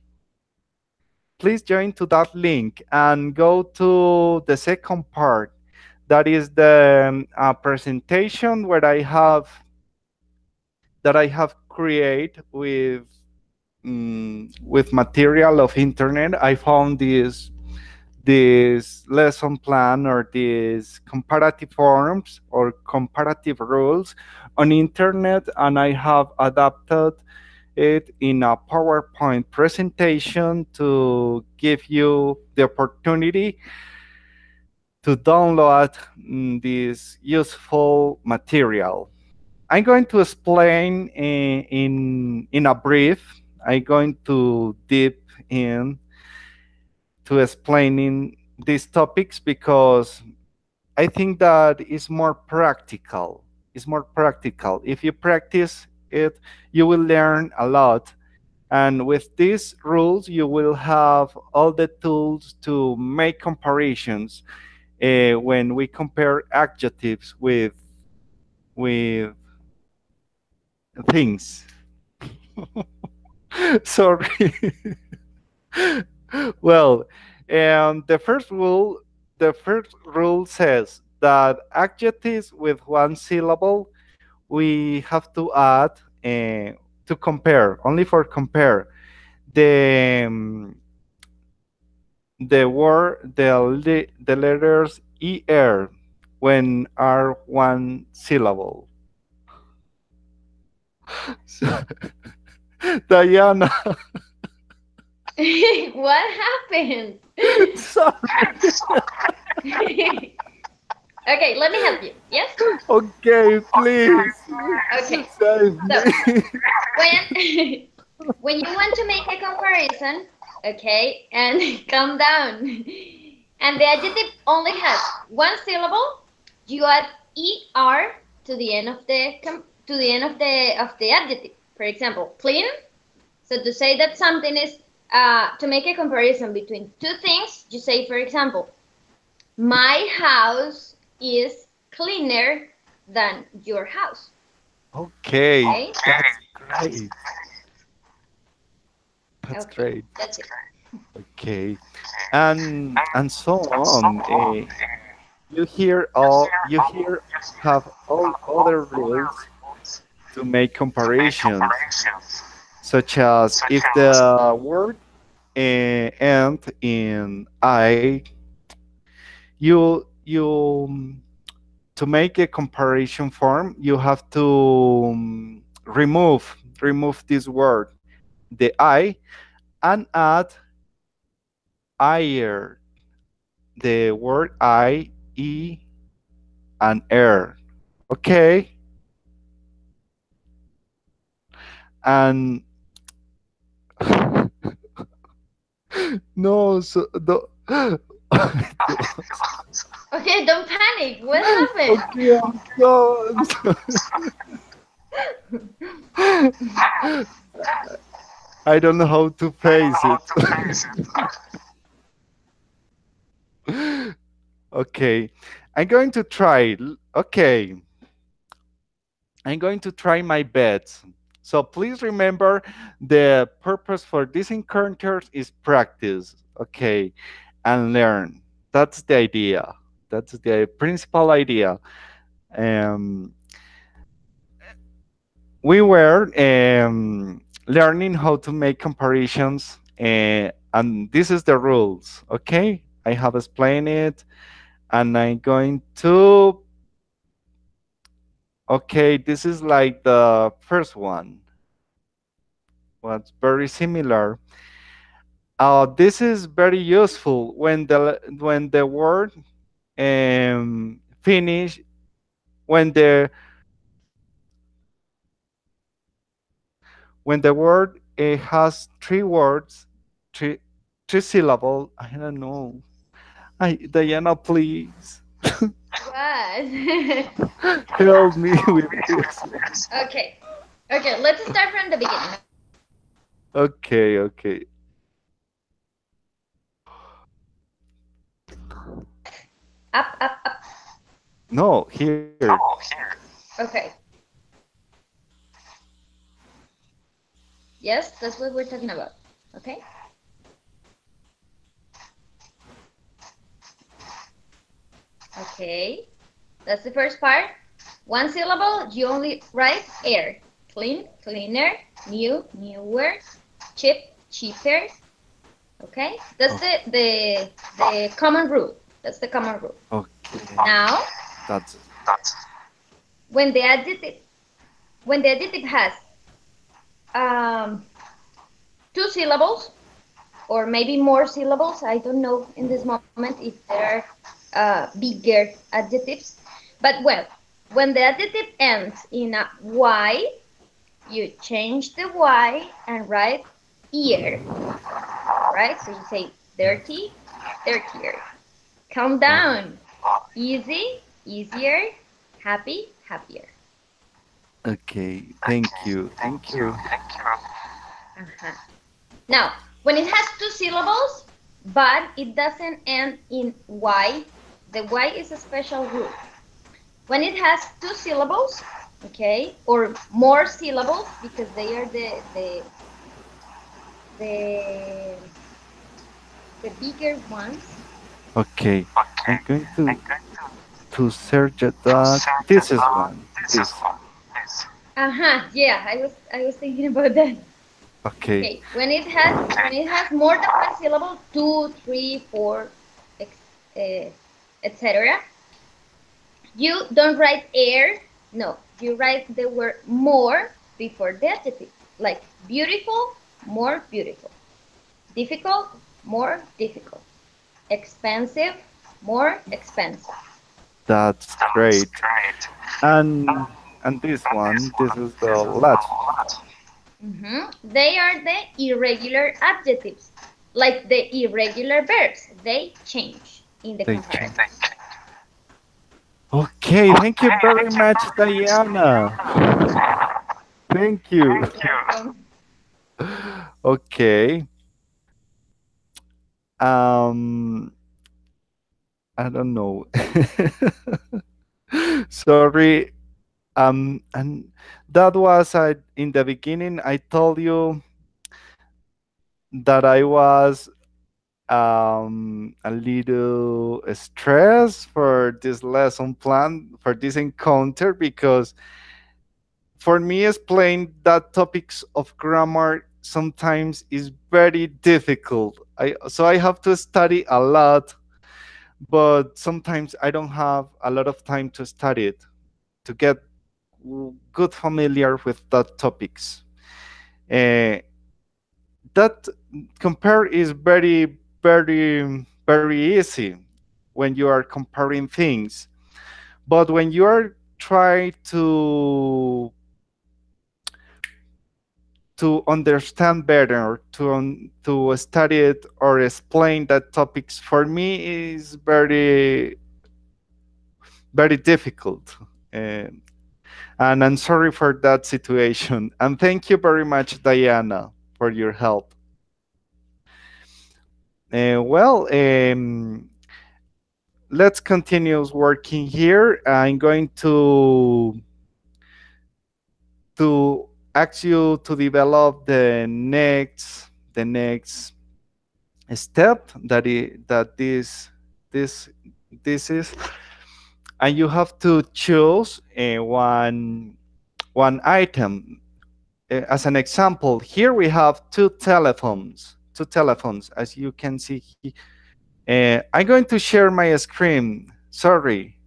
Please join to that link and go to the second part. That is the presentation where I have created with material of internet. I found this lesson plan or these comparative forms or comparative rules on internet, and I have adapted it in a PowerPoint presentation to give you the opportunity to download this useful material. I'm going to explain in a brief. I'm going to deep in to explaining these topics because I think that is more practical. It's more practical. If you practice it, you will learn a lot. And with these rules, you will have all the tools to make comparisons when we compare adjectives with things. Sorry. Well, the first rule says that adjectives with one syllable we have to add to compare, only for compare the the letters er when are one syllable. So, Diana, What happened? sorry. Okay, let me help you. Yes? Okay, please Okay. save So, me. when when you want to make a comparison, okay, and calm down, and the adjective only has one syllable, you add er to the end of the adjective. For example, clean. So to say that something is to make a comparison between two things, you say, for example, my house is cleaner than your house. Okay, Okay? that's great. That's Okay, great. that's it. Okay, and so on. You hear have all other rules to make comparisons, such as if the word end in I, you to make a comparison form, you have to remove this word, the I, and add IR, the word I, E, and R. Okay, and no, so the Okay, don't panic. What happened? okay, I'm sorry. I don't know how to face it. Okay, I'm going to try. Okay, I'm going to try my best. So please remember the purpose for these encounters is practice, okay, and learn. That's the idea. That's the principal idea. Um, we were learning how to make comparisons, and this is the rules, okay? I have explained it, and I'm going to, okay, this is like the first one. What's very similar. This is very useful when the word finish when the word has three words, three three syllable. I don't know. Diana, please What? help me with this. Okay. Okay, let's start from the beginning. Okay, okay. Up, up, up. No, here. Okay. Yes, that's what we're talking about. Okay. Okay. That's the first part. One syllable, you only write air. Clean, cleaner, new, newer, cheap, cheaper. Okay? That's the common rule. That's the common rule. Okay. Now, That's when the adjective has two syllables or maybe more syllables, I don't know in this moment if there are bigger adjectives, but well, when the adjective ends in a Y, you change the Y and write ear, right? So you say dirty, dirtier. Calm down, easy, easier, happy, happier. okay. Thank you. Thank you. Uh-huh. Now, when it has two syllables, but it doesn't end in Y, the Y is a special rule. When it has two syllables, okay, or more syllables, because they are the the bigger ones. Okay, I'm going to search that. This is one. This. Yeah, I was thinking about that. Okay. Okay, when it has more than one syllable, two, three, four, etc. You don't write air. No, you write the word more before the adjective. Like beautiful, more beautiful. Difficult, more difficult. Expensive, more expensive. That's great. And this one, this is the last one. They are the irregular adjectives, like the irregular verbs. They change in the They comparative. change. Okay, thank you very much, Diana. Thank you. Okay. I don't know. Sorry. And that was in the beginning. I told you that I was a little stressed for this lesson plan, for this encounter, because for me explain that topics of grammar sometimes is very difficult. So I have to study a lot, but sometimes I don't have a lot of time to study it, to get good familiar with that topics. That compare is very easy when you are comparing things, but when you are trying to understand better, to study it or explain that topics, for me is very difficult. And I'm sorry for that situation. And thank you very much, Diana, for your help. Well, let's continue working here. I'm going to ask you to develop the next step that this is, and you have to choose one item. As an example, here we have two telephones, as you can see. I'm going to share my screen. Sorry,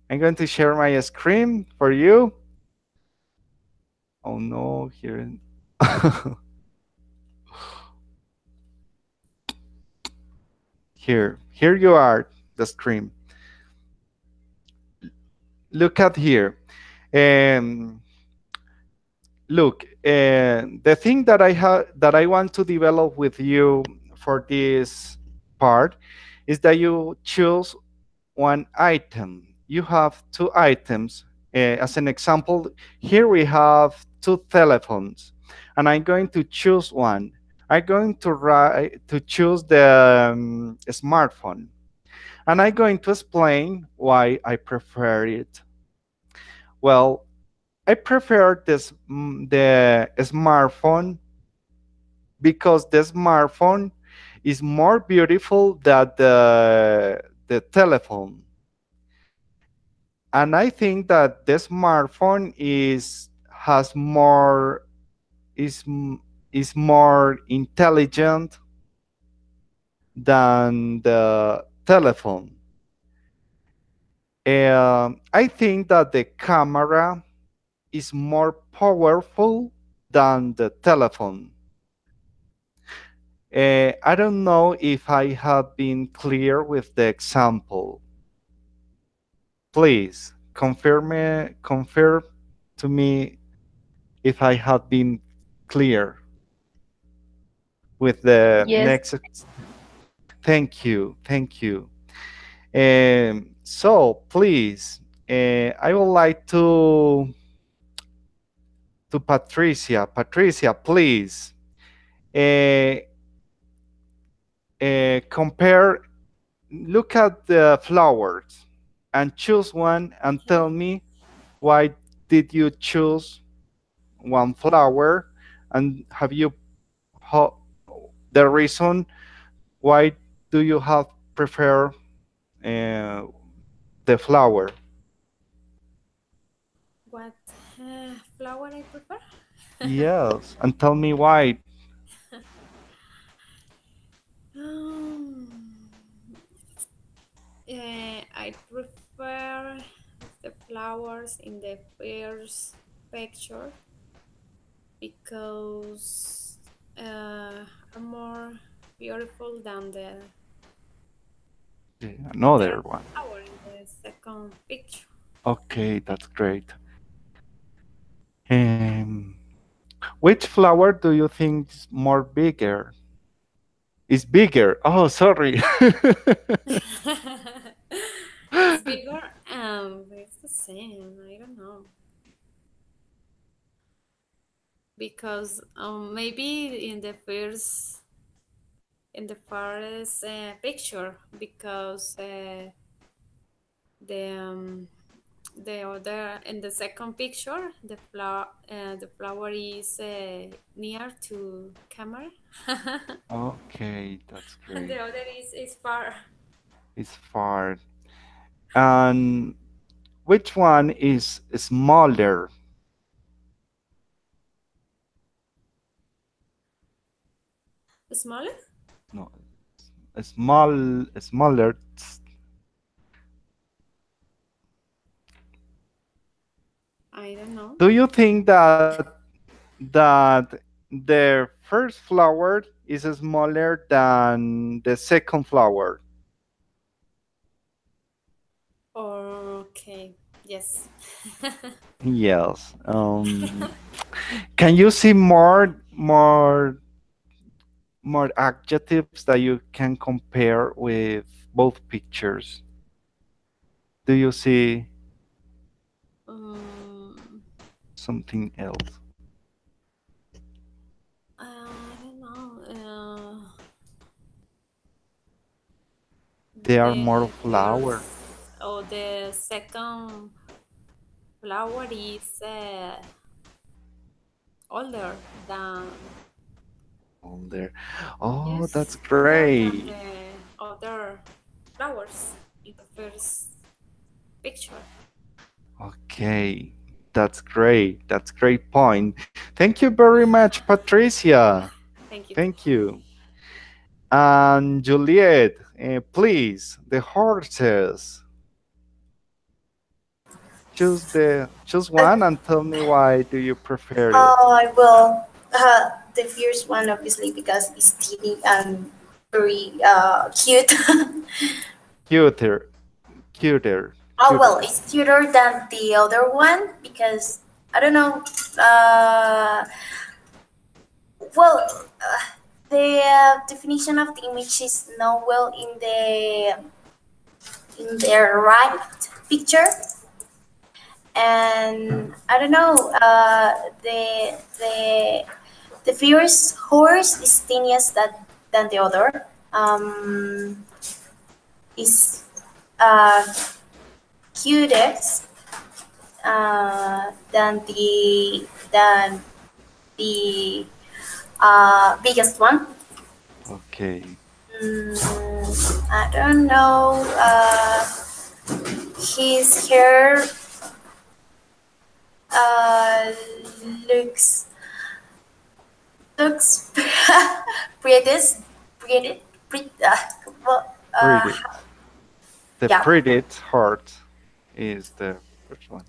I'm going to share my screen for you. Oh no, here. Here you are, the screen. Look at here. Look, the thing that I want to develop with you for this part is that you choose one item. You have two items. As an example, here we have two telephones, and I'm going to choose one. I'm going to choose the smartphone, and I'm going to explain why I prefer it. Well, I prefer the smartphone because the smartphone is more beautiful than the telephone. And I think that the smartphone is more intelligent than the telephone. I think that the camera is more powerful than the telephone. I don't know if I have been clear with the example. Please confirm to me if I have been clear with the next. Thank you. So please, I would like to Patricia. Patricia, please compare. Look at the flowers. and choose one and tell me why did you choose one flower, and have you ho- the reason why do you have prefer uh, the flower? What flower I prefer? Yes, and tell me why. Um, I prefer the flowers in the first picture because are more beautiful than the Another one. flower in the second picture. Okay, that's great. Um, which flower do you think is more bigger? Is bigger. Oh, sorry. It's bigger. It's the same. I don't know because maybe in the first picture because the the other in the second picture the flower is near to camera Okay, that's and great. the other is far. It's far. And which one is smaller? Smaller. No, smaller. I don't know. Do you think that the first flower is smaller than the second flower? Okay, yes. Yes. Can you see more adjectives that you can compare with both pictures? Do you see um, something else? I don't know. There are The more flowers. first or the second flower is older than On there. Oh, that's yes, older than great. the other flowers in the first picture. Okay, that's great. That's great point. Thank you very much, Patricia. Thank you too. Thank you. And Juliet, please, the horses. Choose Uh, one and tell me why do you prefer it. oh, I will. The first one, obviously, because it's teeny and very cute. Cuter, cuter, Oh well, cuter. it's cuter than the other one because I don't know. Uh, well, the definition of the image is not well in the right picture, and I don't know. The first horse is tinier than the other. Is uh, cutest than the biggest one. Okay. I don't know. His hair uh, looks looks pretty pretty pretty. Well, Pretty. The yeah. prettiest heart is the first one.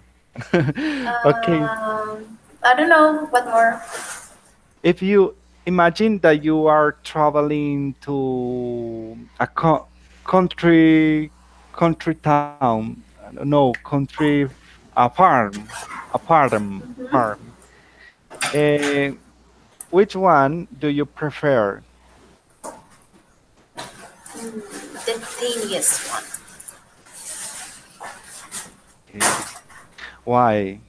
Okay. I don't know what more. If you imagine that you are traveling to a country town, no country, a farm. Uh, which one do you prefer? The tiniest one. Okay. Why?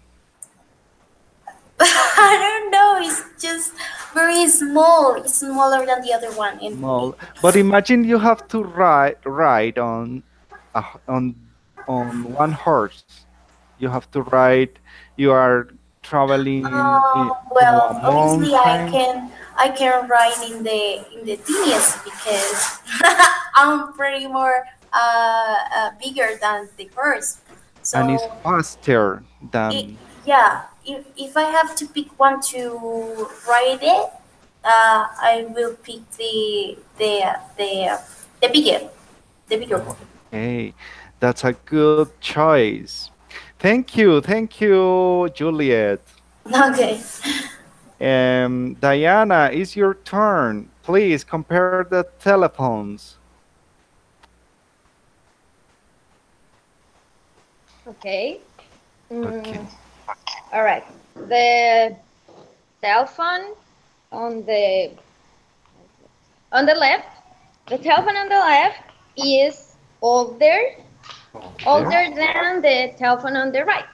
I don't know. It's just very small. It's smaller than the other one, and Small. But imagine you have to ride on on one horse. You have to ride. You are traveling to a Well, obviously mountain. I can ride in the teeniest because I'm pretty more bigger than the horse. And it's So faster it, than. yeah, if I have to pick one to ride it, I will pick the bigger the bigger one. Okay, that's a good choice. Thank you, Juliet. Okay. Diana, it's your turn. Please compare the telephones. Okay. Okay. All right. The cell phone on the left. The telephone on the left is older than the telephone on the right.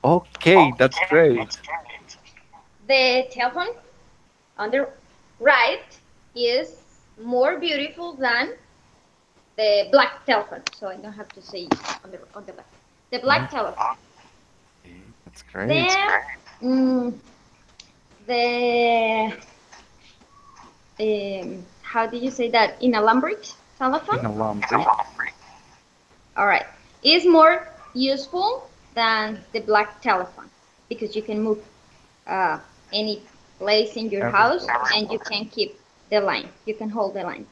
Okay, that's great. The telephone on the right is more beautiful than the black telephone. So I don't have to say on the left. The black telephone. Okay, that's great. Then the how do you say that? Inalambric telephone. Inalambric. All right, is more useful than the black telephone because you can move any place in your house and you can keep the line. You can hold the line.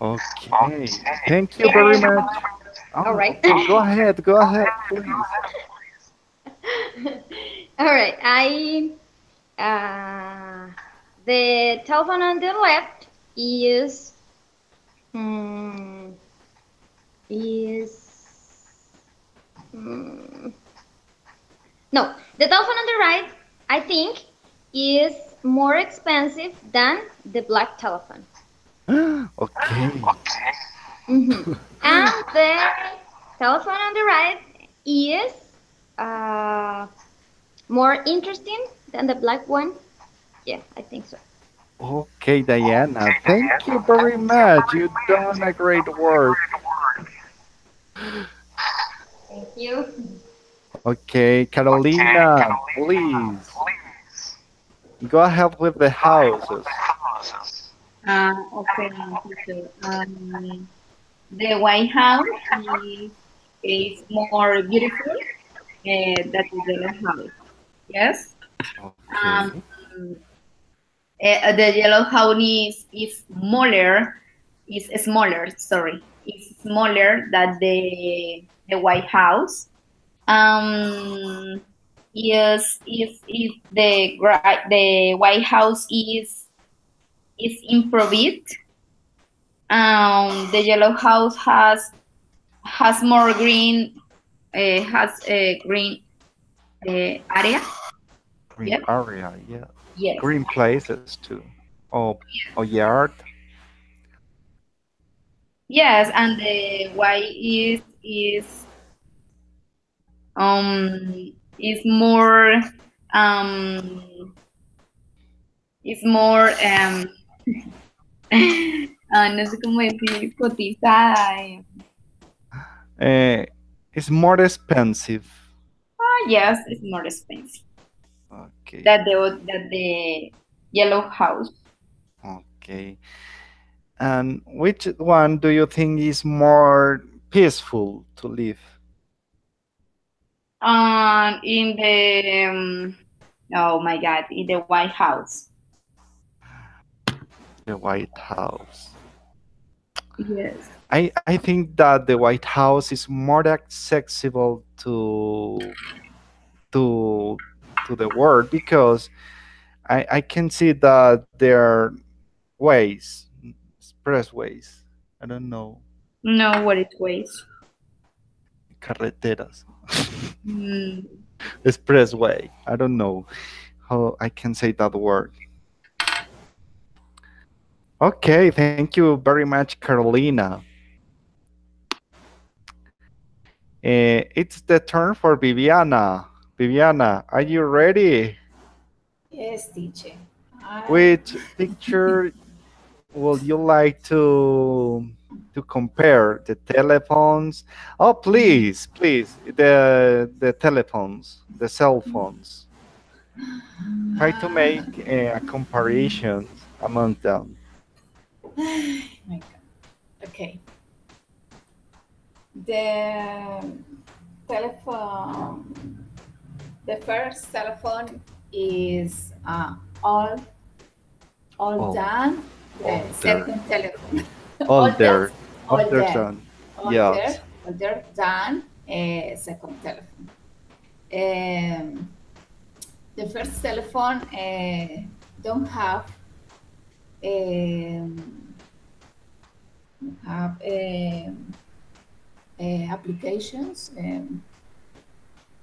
Okay, thank you very much. All right. Okay, go ahead, please. All right, the telephone on the left is no, the telephone on the right, I think, is more expensive than the black telephone. Okay. And the telephone on the right is more interesting than the black one. Yeah, I think so. Okay, Diana, thank you very much. You've done a great work. Thank you. Okay, Carolina, please. Go ahead with the houses. Okay, teacher. The White House is more beautiful than the Yellow House. Yes. Okay. The Yellow House is smaller. Is smaller. Sorry, is smaller than the White House. Yes, if the White House is improved, the Yellow House has more green, has a green area. Green Yep. area, yeah. Yes. Green places too. Oh, yard. Yes, and the white is more no sé cómo decir cotizada. It's more expensive. Yes, it's more expensive. Okay. That the Yellow House. Okay. And which one do you think is more peaceful to live? In the oh my God, in the White House. The White House. Yes. I think that the White House is more accessible to the world because I can see that there are ways, expressways. I don't know. No, what it ways? Carreteras. Expressway. I don't know how I can say that word. Okay, thank you very much, Carolina. It's the turn for Viviana. Viviana, are you ready? Yes, teacher. Which picture would you like to to compare the telephones. Oh, please, please, the telephones, the cell phones. Try to make a comparison among them. My God. Okay. The telephone, the first telephone is all Oh, done. The older, second telephone, older, older older, than. Yes. older than second telephone. Um, the first telephone don't um, have applications.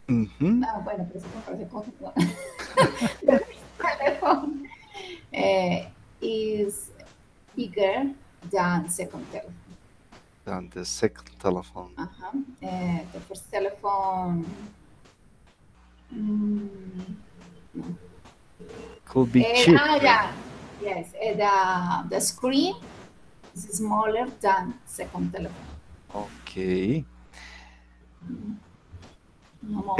Mm-hmm. Bueno, pero eso comparte con the telephone is bigger than second telephone. Than the second telephone. The first telephone no. Could be cheaper. Yeah. Yes, the screen is smaller than second telephone. Okay. No more.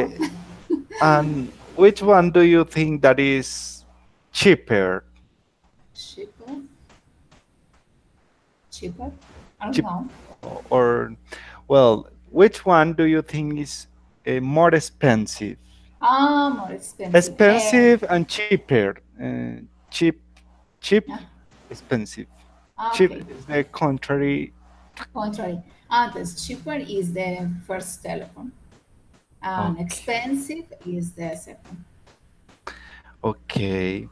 And which one do you think that is cheaper? Cheaper? I don't know. Or, well, which one do you think is more expensive? More expensive. Expensive and cheaper. Cheap, expensive. Okay. Cheap is the contrary. The cheaper is the first telephone, and expensive is the second. Okay,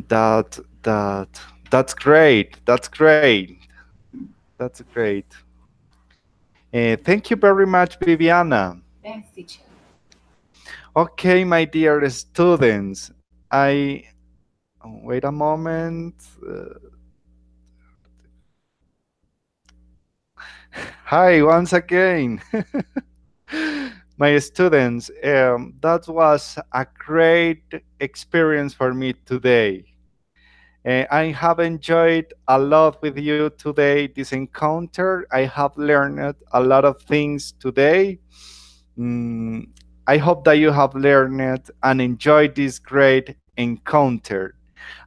that's great. That's great. That's great. Thank you very much, Viviana. Thanks, teacher. Okay, my dear students, wait a moment. Hi, once again. My students, that was a great experience for me today. I have enjoyed a lot with you today, this encounter. I have learned a lot of things today. I hope that you have learned and enjoyed this great encounter.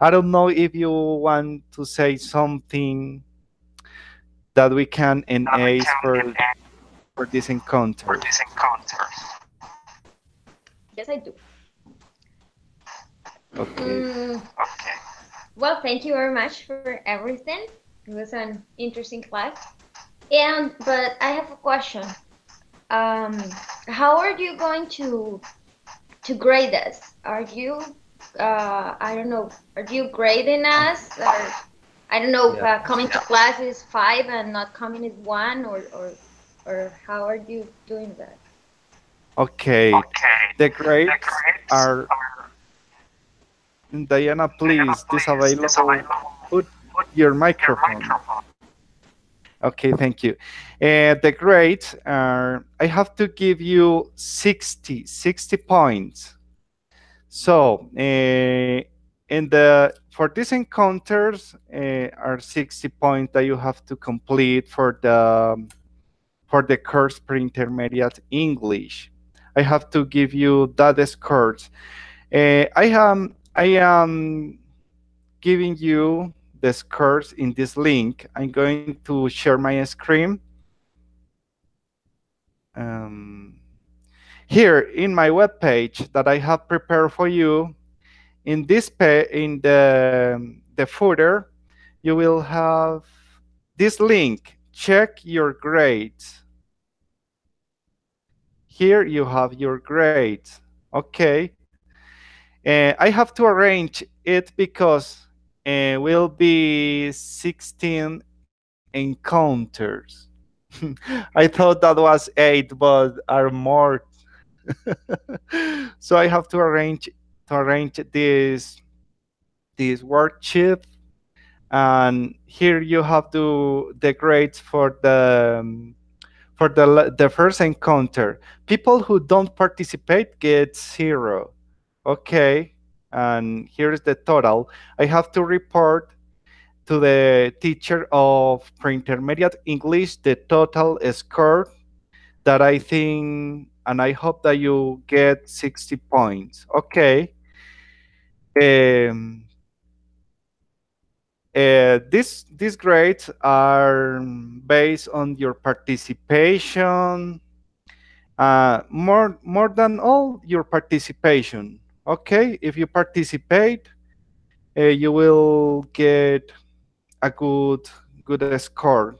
I don't know if you want to say something that we can enhance for this encounter. Yes, I do. Okay. Well, thank you very much for everything. It was an interesting class. But I have a question. How are you going to grade us? Are you, I don't know, are you grading us? Or, I don't know, coming to class is 5 and not coming is 1, or how are you doing that? Okay. The grades are, Diana, please, disavailable. Put your microphone. Okay, thank you. The grades are, I have to give you 60 points. So, for these encounters are 60 points that you have to complete for the course pre-intermediate English. I have to give you that scores. I am giving you the scores in this link. I'm going to share my screen. Here in my web page that I have prepared for you, in this in the footer, you will have this link. Check your grades. Here you have your grades. Okay. I have to arrange it because will be 16 encounters. I thought that was 8, but are more. So I have to arrange this worksheet, and here you have the grades for the first encounter. People who don't participate get 0. Okay, and here is the total. I have to report to the teacher of pre-intermediate English the total score that I think, and I hope that you get 60 points. Okay. Um, these grades are based on your participation, more than all your participation. Okay, if you participate, you will get a good score.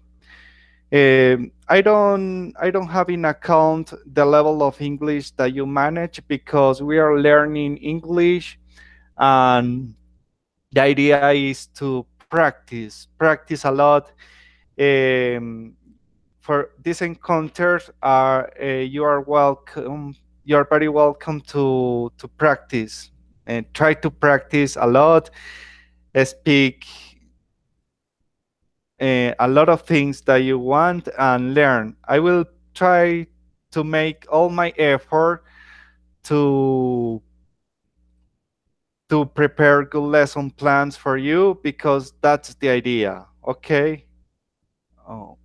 I don't have in account the level of English that you manage because we are learning English, and the idea is to practice a lot. Um, for these encounters, you are welcome. You are very welcome to practice and try to practice a lot. Speak a lot of things that you want and learn. I will try to make all my effort to prepare good lesson plans for you because that's the idea. Okay. Oh.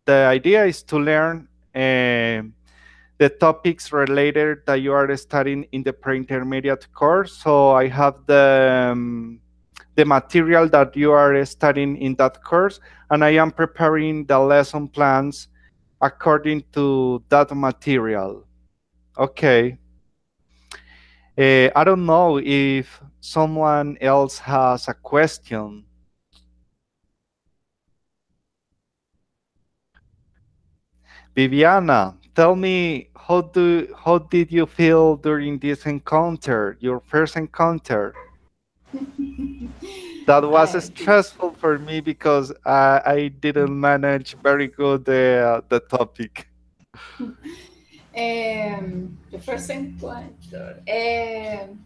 The idea is to learn the topics related that you are studying in the pre-intermediate course. So I have the material that you are studying in that course, and I am preparing the lesson plans according to that material. Okay. I don't know if someone else has a question. Viviana, tell me, how did you feel during this encounter, your first encounter? That was I, stressful for me because I didn't manage very good the topic. the first encuentro.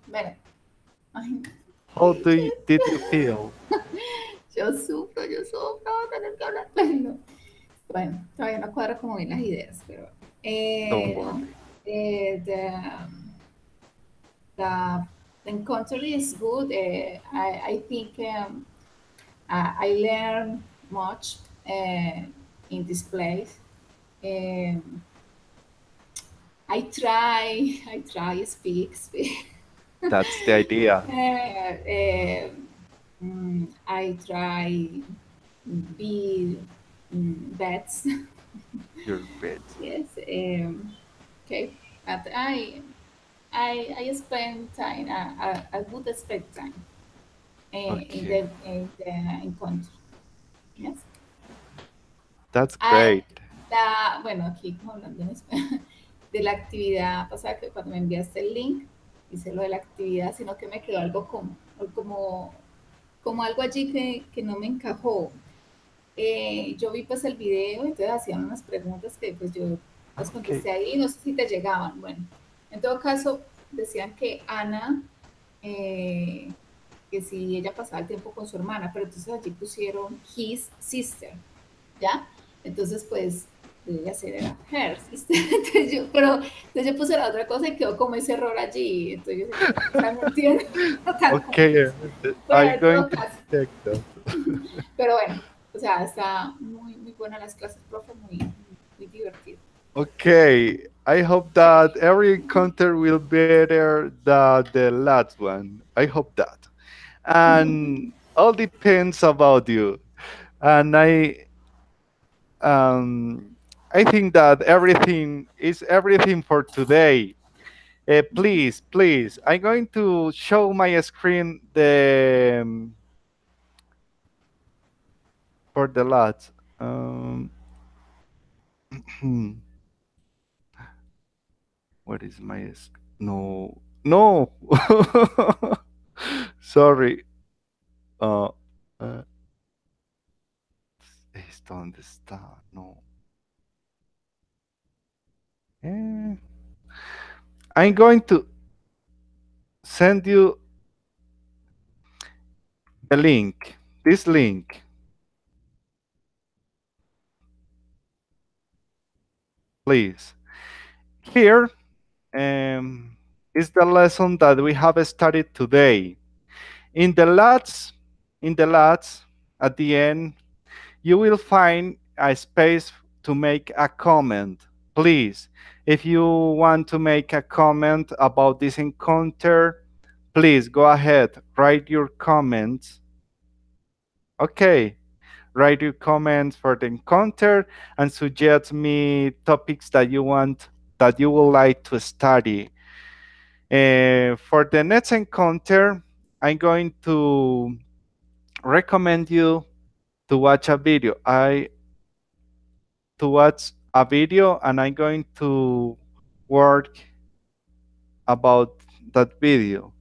Bueno, ay, How teacher. did you feel? Yo sufro tener que hablar. Ay, no. Bueno, todavía no cuadro como bien las ideas, pero Don't no. worry. The, the encounter is good. I think I learned much in this place. Um, I try speak. That's the idea. I try be bets. Your bit. Yes. Okay. But I spend time. I would spend time Okay. in the encounter. Yes. That's Ah, great. bueno, aquí como hablando en español, de la actividad pasada, que cuando me enviaste el link, hice lo de la actividad, sino que me quedó algo como algo allí que no me encajó. Yo vi pues el video, entonces hacían unas preguntas que pues yo las contesté ahí, no sé si te llegaban. Bueno, en todo caso, decían que Ana, que si ella pasaba el tiempo con su hermana, pero entonces allí pusieron his sister, ¿ya? Entonces, pues, debería ser era her sister. Entonces yo puse la otra cosa y quedó como ese error allí. Entonces yo dije, o sea, no entiendo. Okay, Bueno, I'm en going todo to caso. check that. Pero bueno, o sea, está muy buena las clases, profe, muy divertido. Okay, I hope that every encounter will be better than the last one. I hope that. And all depends about you. And I think that everything is everything for today. Please, I'm going to show my screen for the lads. What is my no. Sorry. Uh, uh, ¿Dónde está? No. Eh, I'm going to send you the link. This link. Please. Here is the lesson that we have studied today. In the in the last, at the end, you will find a space to make a comment. Please, if you want to make a comment about this encounter, please go ahead, write your comments. Okay, write your comments for the encounter and suggest me topics that you want, that you would like to study. For the next encounter, I'm going to recommend you to watch a video. To watch a video, and I'm going to work about that video.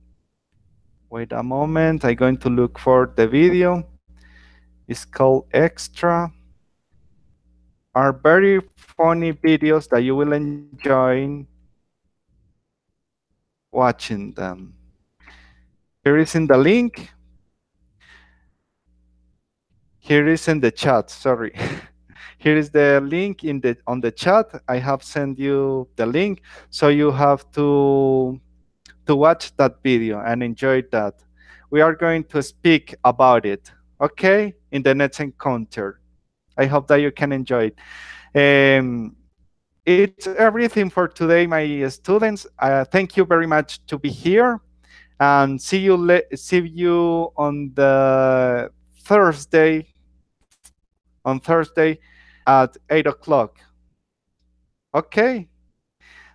Wait a moment, I'm going to look for the video. It's called Extra. Are very funny videos that you will enjoy watching them. Here is in the link. Here is in the chat, sorry. Here is the link on the chat. I have sent you the link, so you have to watch that video and enjoy that. We are going to speak about it, okay, in the next encounter. I hope that you can enjoy it. It's everything for today, my students. Thank you very much to be here, and see you on the Thursday. On Thursday at 8 o'clock. Okay.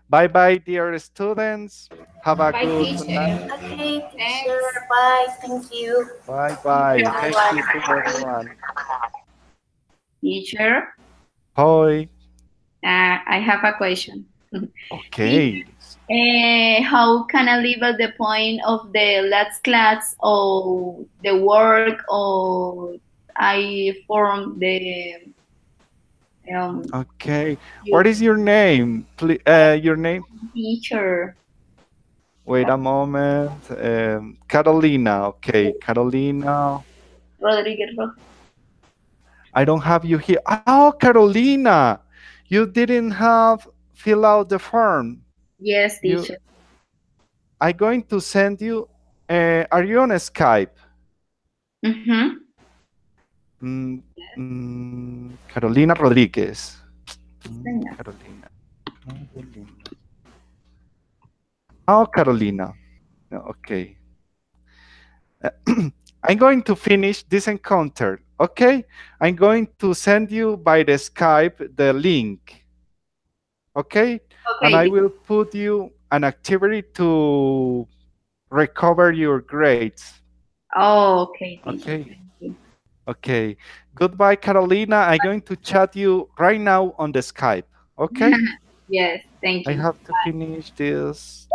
Bye-bye, dear students. Have a good night. Okay, teacher. Bye. Thank you. Bye-bye. Thank you to everyone. Teacher, Hi. I have a question. Okay. How can I leave at the point of the last class or the work or I form the Okay. What is your name? Your name? teacher? Wait a moment. Carolina. Okay, Carolina. Rodriguez. I don't have you here. Oh, Carolina. You didn't have fill out the form. Yes, teacher. I'm going to send you. Are you on Skype? Mm-hmm. Carolina Rodriguez. Carolina. Oh, Carolina. Okay. I'm going to finish this encounter. Okay. I'm going to send you by the Skype the link. Okay. And I will put you an activity to recover your grades. Oh, okay. Okay. Okay. Goodbye, Carolina. I'm going to chat you right now on the Skype. Okay? Yes, thank you. I have to finish this.